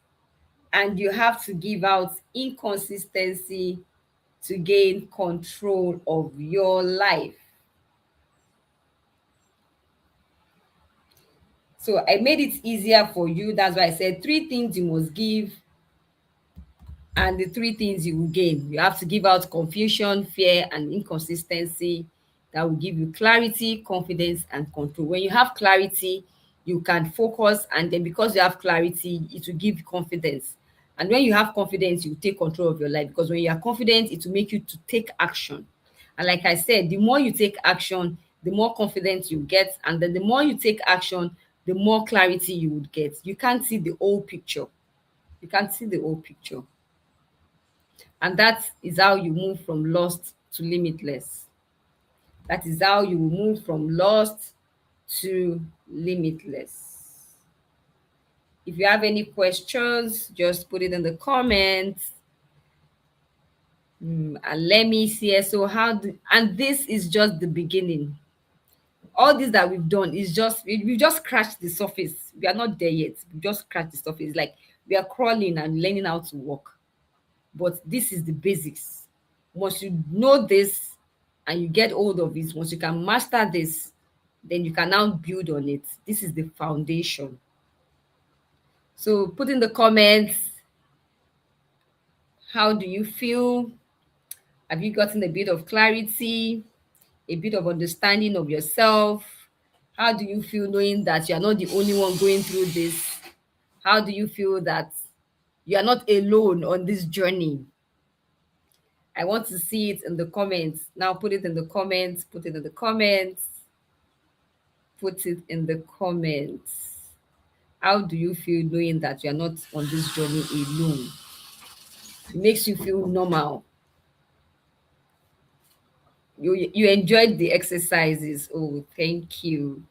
S1: And you have to give out inconsistency to gain control of your life. So I made it easier for you. That's why I said three things you must give and the three things you will gain. You have to give out confusion, fear, and inconsistency that will give you clarity, confidence, and control. When you have clarity, you can focus, and then because you have clarity, it will give you confidence. And when you have confidence, you take control of your life because when you are confident, it will make you to take action. And like I said, the more you take action, the more confidence you get. And then the more you take action, the more clarity you would get. You can't see the whole picture. You can't see the whole picture. And that is how you move from lost to limitless. That is how you will move from lost to limitless. If you have any questions, just put it in the comments. And let me see. So and this is just the beginning. All this that we've done is just we've just scratched the surface. We are not there yet. We just scratched the surface. Like We are crawling and learning how to walk. But this is the basics. Once you know this and you get hold of it, once you can master this, then you can now build on it. This is the foundation. So put in the comments, how do you feel? Have you gotten a bit of clarity, a bit of understanding of yourself? How do you feel knowing that you are not the only one going through this? How do you feel that you are not alone on this journey? I want to see it in the comments. Now put it in the comments, put it in the comments, put it in the comments. How do you feel knowing that you are not on this journey alone? It makes you feel normal. You enjoyed the exercises. Oh, thank you.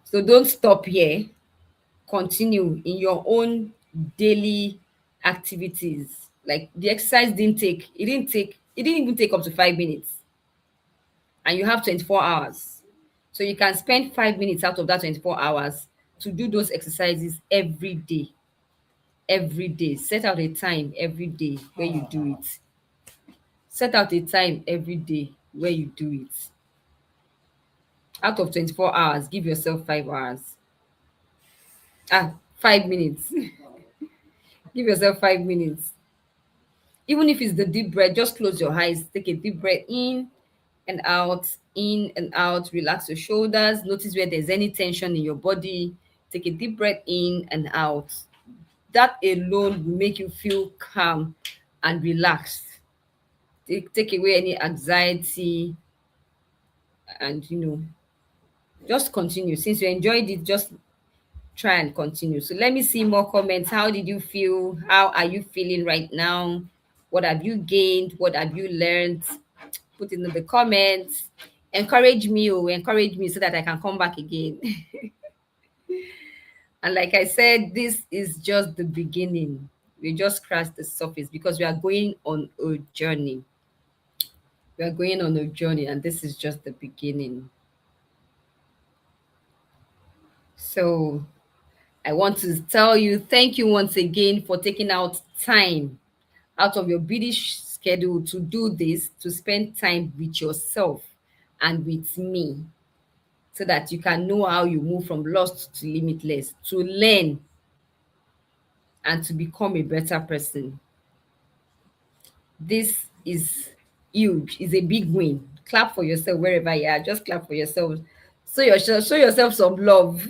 S1: So don't stop here. Continue in your own daily activities. Like the exercise it didn't even take up to 5 minutes. And you have 24 hours. So you can spend 5 minutes out of that 24 hours to do those exercises every day. Every day. Set out a time every day where you do it. Set out a time every day where you do it. Out of 24 hours, give yourself 5 hours. 5 minutes. Give yourself 5 minutes. Even if it's the deep breath, just close your eyes. Take a deep breath in and out. Relax your shoulders. Notice where there's any tension in your body. Take a deep breath in and out. That alone will make you feel calm and relaxed. Take away any anxiety and, just continue. Since you enjoyed it, just try and continue. So let me see more comments. How did you feel? How are you feeling right now? What have you gained? What have you learned? Put it in the comments. Encourage me so that I can come back again. And like I said, this is just the beginning. We just scratched the surface because we are going on a journey. We are going on a journey, and this is just the beginning. So I want to tell you thank you once again for taking out time out of your busy schedule to do this, to spend time with yourself and with me, so that you can know how you move from lost to limitless, to learn and to become a better person. This is huge. It's a big win. Clap for yourself wherever you are. Just clap for yourself. Show yourself some love.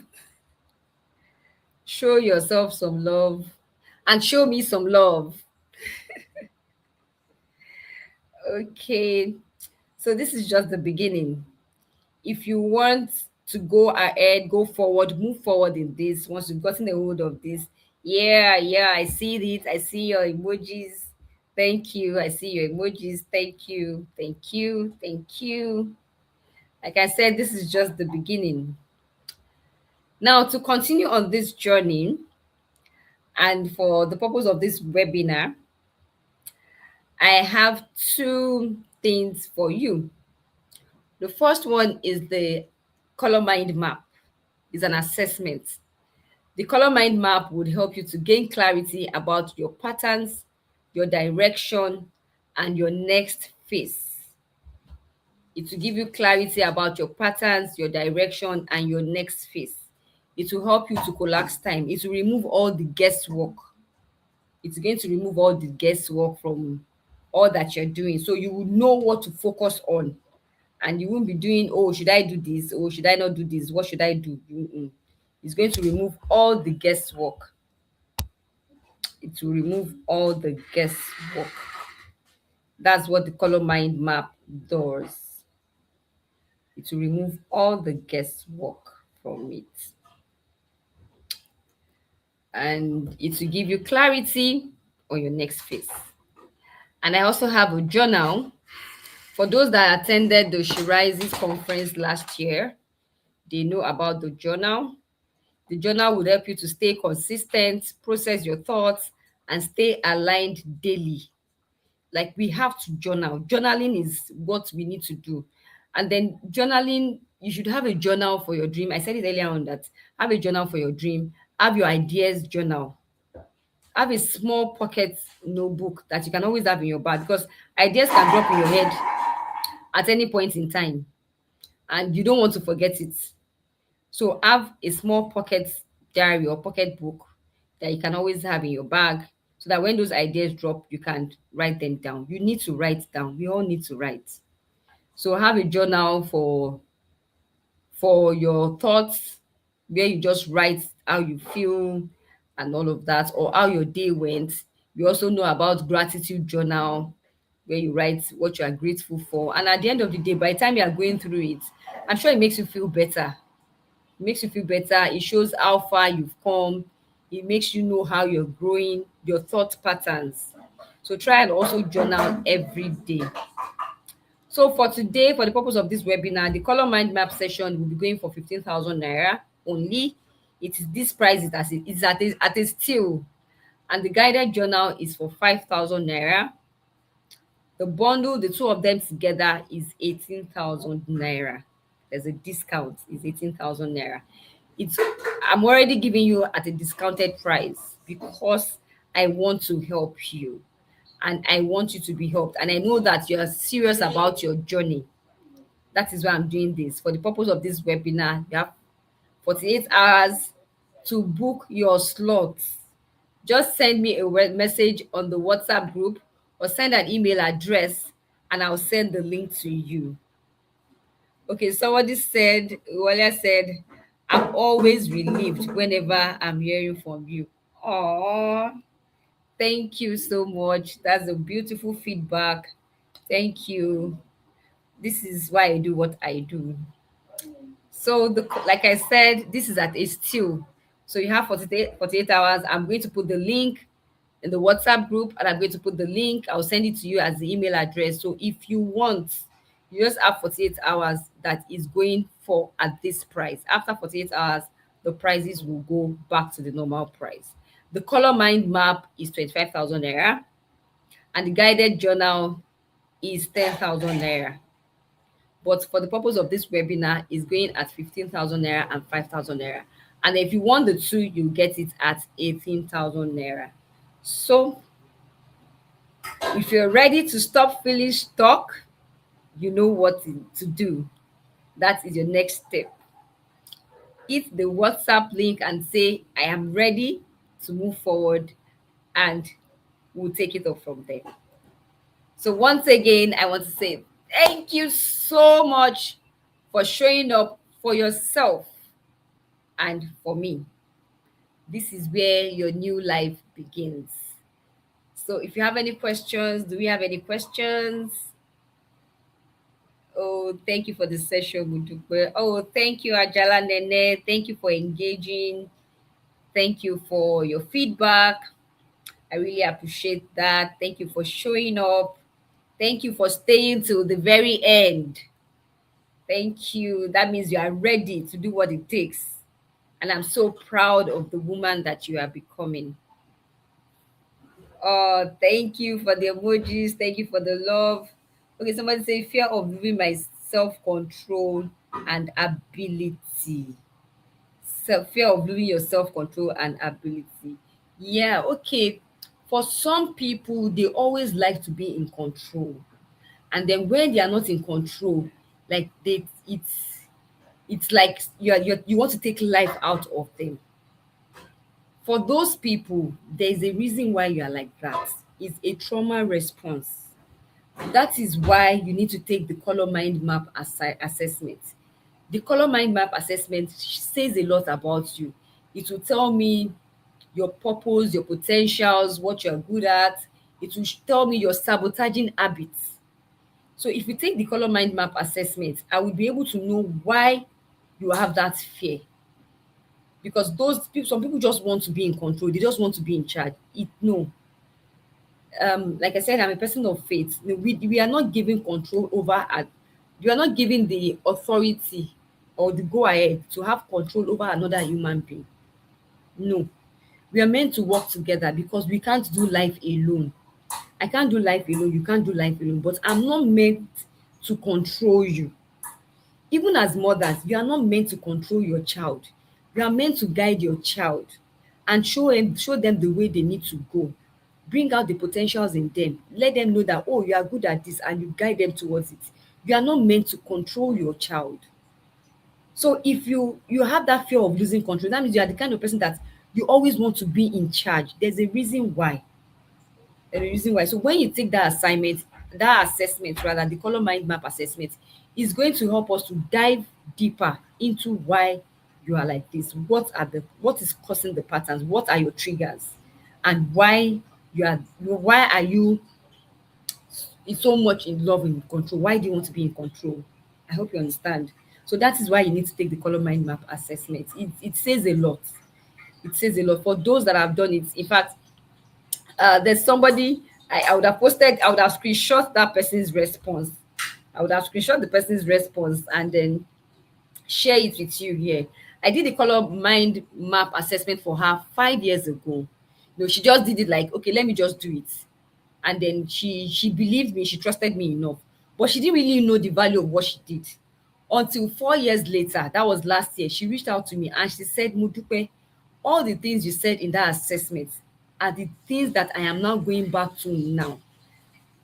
S1: Show yourself some love. And show me some love. Okay. So this is just the beginning. If you want to go ahead, go forward, move forward in this, once you've gotten a hold of this, yeah, I see it. I see your emojis. Thank you. I see your emojis. Thank you. Thank you. Thank you. Like I said, this is just the beginning. Now, to continue on this journey, and for the purpose of this webinar, I have two things for you. The first one is the color mind map. It's an assessment. The color mind map would help you to gain clarity about your patterns, your direction, and your next phase. It will give you clarity about your patterns, your direction, and your next phase. It will help you to collapse time. It will remove all the guesswork. It's going to remove all the guesswork from all that you're doing. So you will know what to focus on. And you won't be doing, oh, should I do this? Oh, should I not do this? What should I do? Mm-mm. It's going to remove all the guesswork. It will remove all the guesswork. That's what the color mind map does. It will remove all the guesswork from it. And it will give you clarity on your next phase. And I also have a journal. For those that attended the She Rises conference last year, they know about the journal. The journal will help you to stay consistent, process your thoughts, and stay aligned daily. Like we have to journal. Journaling is what we need to do. And then journaling, you should have a journal for your dream. I said it earlier on that have a journal for your dream, have your ideas journal. Have a small pocket notebook that you can always have in your bag, because ideas can drop in your head at any point in time and you don't want to forget it. So have a small pocket diary or pocket book that you can always have in your bag, so that when those ideas drop, you can write them down. You need to write down. We all need to write. So have a journal for your thoughts, where you just write how you feel and all of that, or how your day went. You also know about gratitude journal, where you write what you are grateful for. And at the end of the day, by the time you are going through it, I'm sure it makes you feel better. It makes you feel better. It shows how far you've come. It makes you know how you're growing, your thought patterns. So try and also journal every day. So for today, for the purpose of this webinar, the color mind map session will be going for 15,000 naira only. It is this price is as it is at a steal, and the guided journal is for 5,000 naira. The bundle, the two of them together, is 18,000 naira. There's a discount, is 18,000 naira. It's I'm already giving you at a discounted price because I want to help you and I want you to be helped. And I know that you are serious about your journey. That is why I'm doing this. For the purpose of this webinar, you have 48 hours to book your slots. Just send me a message on the WhatsApp group or send an email address and I'll send the link to you. Okay, somebody said, Walia said, I'm always relieved whenever I'm hearing from you. Oh, thank you so much. That's a beautiful feedback. Thank you. This is why I do what I do. So like I said, this is at a steal. So you have 48 hours. I'm going to put the link in the WhatsApp group and I'm going to put the link. I'll send it to you as the email address. So if you want, you just have 48 hours that is going for at this price. After 48 hours, the prices will go back to the normal price. The color mind map is 25,000 naira and the guided journal is 10,000 naira. But for the purpose of this webinar, is going at 15,000 naira and 5,000 naira. And if you want the two, you get it at 18,000 naira. So if you're ready to stop feeling stuck, you know what to do. That is your next step. Hit the WhatsApp link and say, I am ready to move forward, and we'll take it up from there. So once again, I want to say thank you so much for showing up for yourself and for me. This is where your new life begins. So if you have any questions, do we have any questions? Oh, thank you for the session, Mudupe. Oh, thank you, Ajala Nene. Thank you for engaging. Thank you for your feedback. I really appreciate that. Thank you for showing up. Thank you for staying till the very end. Thank you. That means you are ready to do what it takes. And I'm so proud of the woman that you are becoming. Oh, thank you for the emojis. Thank you for the love. Okay, somebody say fear of losing my self-control and ability. Fear of losing your self-control and ability. Yeah, okay. For some people, they always like to be in control. And then when they are not in control, like it's like you want to take life out of them. For those people, there's a reason why you are like that. It's a trauma response. That is why you need to take the color mind map assessment. The color mind map assessment says a lot about you. It will tell me your purpose, your potentials, what you're good at. It will tell me your sabotaging habits. So if you take the color mind map assessment, I will be able to know why you have that fear. Because those people, some people just want to be in control, they just want to be in charge. No, like I said, I'm a person of faith. No, we are not giving control over we are not giving the authority or the go ahead to have control over another human being. No, we are meant to work together because we can't do life alone. I can't do life alone, you can't do life alone, but I'm not meant to control you. Even as mothers, you are not meant to control your child. You are meant to guide your child. and show them the way they need to go. Bring out the potentials in them. Let them know that, oh, you are good at this, and you guide them towards it. You are not meant to control your child. So if you have that fear of losing control, that means you are the kind of person that you always want to be in charge. There's a reason why. There's a reason why. So when you take that assignment, that assessment rather, the color mind map assessment, is going to help us to dive deeper into why you are like this. What is causing the patterns? What are your triggers? And why are you so much in love and in control? Why do you want to be in control? I hope you understand. So that is why you need to take the color mind map assessment. It says a lot. It says a lot for those that have done it. In fact, there's somebody I would have posted, I would have screenshot that person's response. I would have screenshot the person's response and then share it with you here. I did the color mind map assessment for her 5 years ago. She just did it like, okay, let me just do it. And then she believed me, she trusted me enough. But she didn't really know the value of what she did. Until 4 years later, that was last year, she reached out to me and she said, Mudupe, all the things you said in that assessment are the things that I am now going back to now.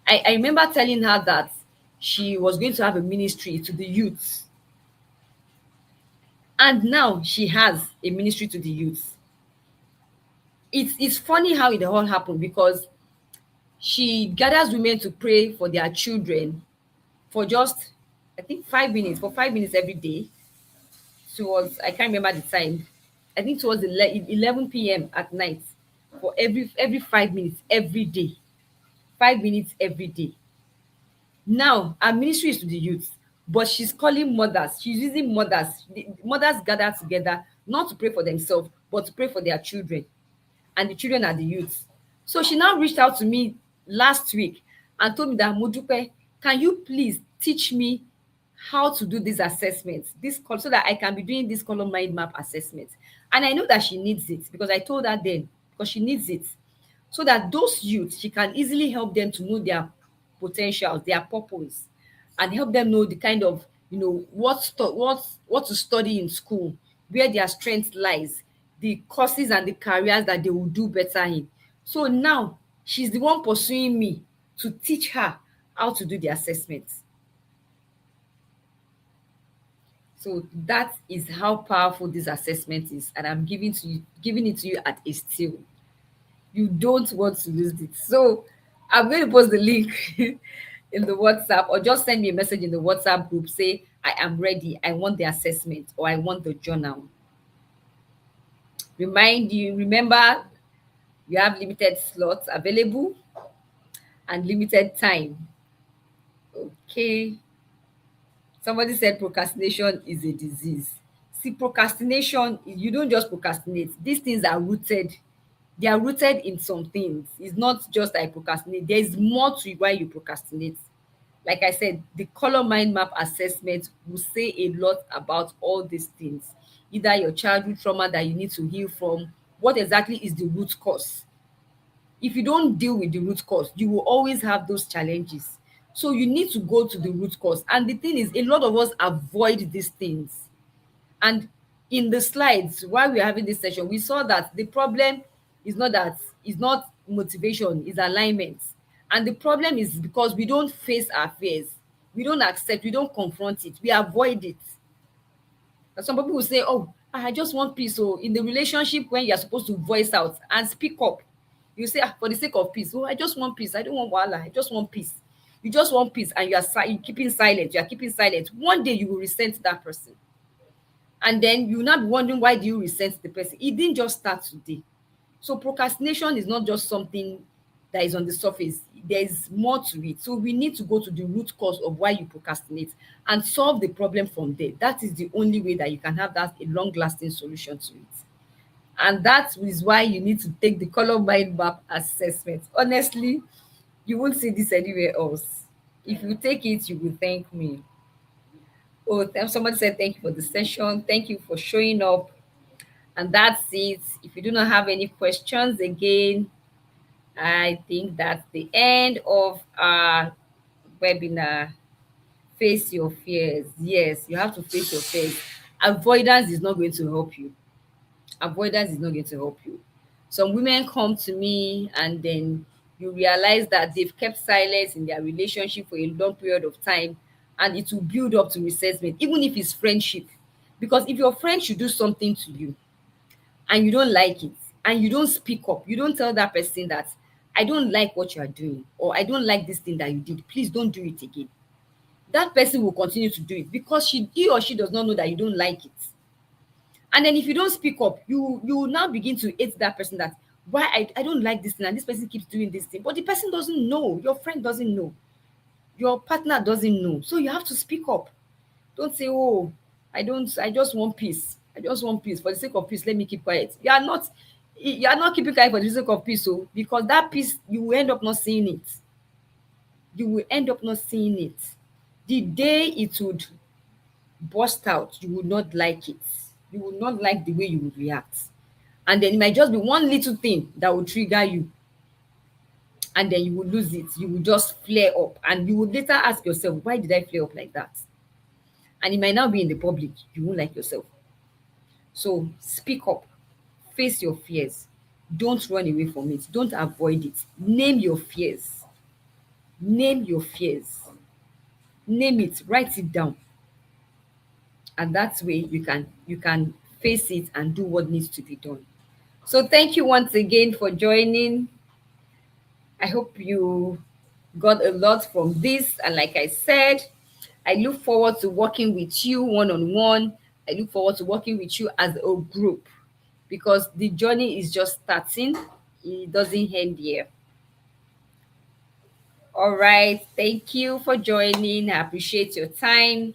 S1: I remember telling her that she was going to have a ministry to the youth. And now she has a ministry to the youth. It's funny how it all happened because she gathers women to pray for their children for just, I think, 5 minutes, for 5 minutes every day. Towards, I can't remember the time. I think towards 11 p.m. at night, for every 5 minutes every day. 5 minutes every day. Now, our ministry is to the youth, but she's calling mothers. She's using mothers. The mothers gather together not to pray for themselves, but to pray for their children. And the children are the youth. So she now reached out to me last week and told me that, Modupe, can you please teach me how to do these assessments, so that I can be doing this color mind map assessment. And I know that she needs it because I told her then, because she needs it. So that those youth, she can easily help them to know their potentials, their purpose, and help them know the kind of, what to study in school, where their strength lies, the courses and the careers that they will do better in. So now she's the one pursuing me to teach her how to do the assessments. So that is how powerful this assessment is, and I'm giving it to you at a steal. You don't want to lose it. So I'm going to post the link in the WhatsApp, or just send me a message in the WhatsApp group. Say, I am ready. I want the assessment, or I want the journal. Remember, you have limited slots available and limited time. Okay. Somebody said procrastination is a disease. See, procrastination, you don't just procrastinate. These things are rooted. They are rooted in some things. It's not just I procrastinate. There is more to why you procrastinate. Like I said, the color mind map assessment will say a lot about all these things. Either your childhood trauma that you need to heal from, what exactly is the root cause. If you don't deal with the root cause, you will always have those challenges. So you need to go to the root cause. And the thing is, a lot of us avoid these things. And in the slides, while we are having this session, we saw that the problem is not motivation, is alignment. And the problem is because we don't face our fears. We don't accept, we don't confront it, we avoid it. And some people will say, oh, I just want peace. So in the relationship, when you're supposed to voice out and speak up, you say, for the sake of peace, oh, I just want peace. I don't want wahala. I just want peace. You just want peace, and you keeping silent. You are keeping silent. One day you will resent that person. And then you will not be wondering, why do you resent the person? It didn't just start today. So procrastination is not just something that is on the surface. There is more to it. So we need to go to the root cause of why you procrastinate and solve the problem from there. That is the only way that you can have a long-lasting solution to it. And that is why you need to take the color mind map assessment. Honestly, you won't see this anywhere else. If you take it, you will thank me. Oh, somebody said thank you for the session. Thank you for showing up. And that's it. If you do not have any questions again, I think that's the end of our webinar. Face your fears. Yes, you have to face your fears. Avoidance is not going to help you. Avoidance is not going to help you. Some women come to me and then you realize that they've kept silence in their relationship for a long period of time, and it will build up to resentment, even if it's friendship. Because if your friend should do something to you and you don't like it, and you don't speak up, you don't tell that person that I don't like what you are doing, or I don't like this thing that you did, please don't do it again. That person will continue to do it because he or she does not know that you don't like it. And then if you don't speak up, you will now begin to hate that person, that why I don't like this thing and this person keeps doing this thing. But the person doesn't know, your friend doesn't know, your partner doesn't know. So you have to speak up. Don't say, oh, I just want peace. I just want peace. For the sake of peace, let me keep quiet. You are not keeping quiet for the sake of peace, so because that peace, you will end up not seeing it. You will end up not seeing it. The day it would burst out, you will not like it. You will not like the way you will react. And then it might just be one little thing that will trigger you, and then you will lose it. You will just flare up, and you will later ask yourself, why did I flare up like that? And it might now be in the public. You won't like yourself. So speak up, face your fears. Don't run away from it. Don't avoid it. Name your fears. Name your fears. Name it, write it down. And that way you can face it and do what needs to be done. So thank you once again for joining. I hope you got a lot from this. And like I said, I look forward to working with you one on one. I look forward to working with you as a group, because the journey is just starting. It doesn't end here. All right. Thank you for joining. I appreciate your time.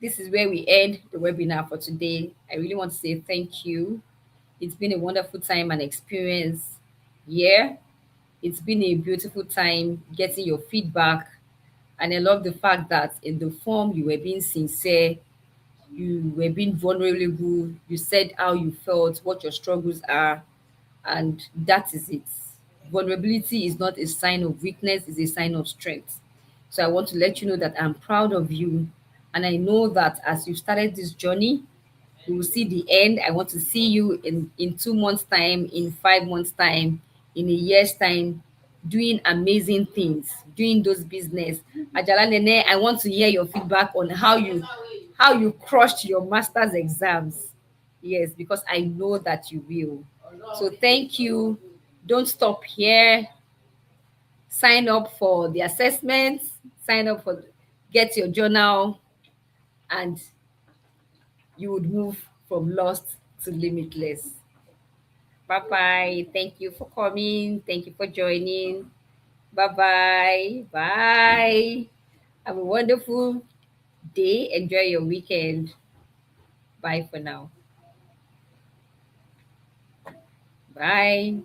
S1: This is where we end the webinar for today. I really want to say thank you. It's been a wonderful time and experience here. It's been a beautiful time getting your feedback. And I love the fact that in the form you were being sincere, you were being vulnerable, you said how you felt, what your struggles are, and that is it. Vulnerability is not a sign of weakness, it's a sign of strength. So I want to let you know that I'm proud of you. And I know that as you started this journey, you will see the end. I want to see you in 2 months' time, in 5 months' time, in a year's time, doing amazing things, doing those business. Ajala Nene, I want to hear your feedback on how you crushed your master's exams. Yes, because I know that you will. So thank you. Don't stop here. Sign up for the assessments. Sign up for get your journal, and you would move from lost to limitless. Bye bye. Thank you for coming. Thank you for joining. Bye bye. Bye. Have a wonderful day. Enjoy your weekend. Bye for now. Bye.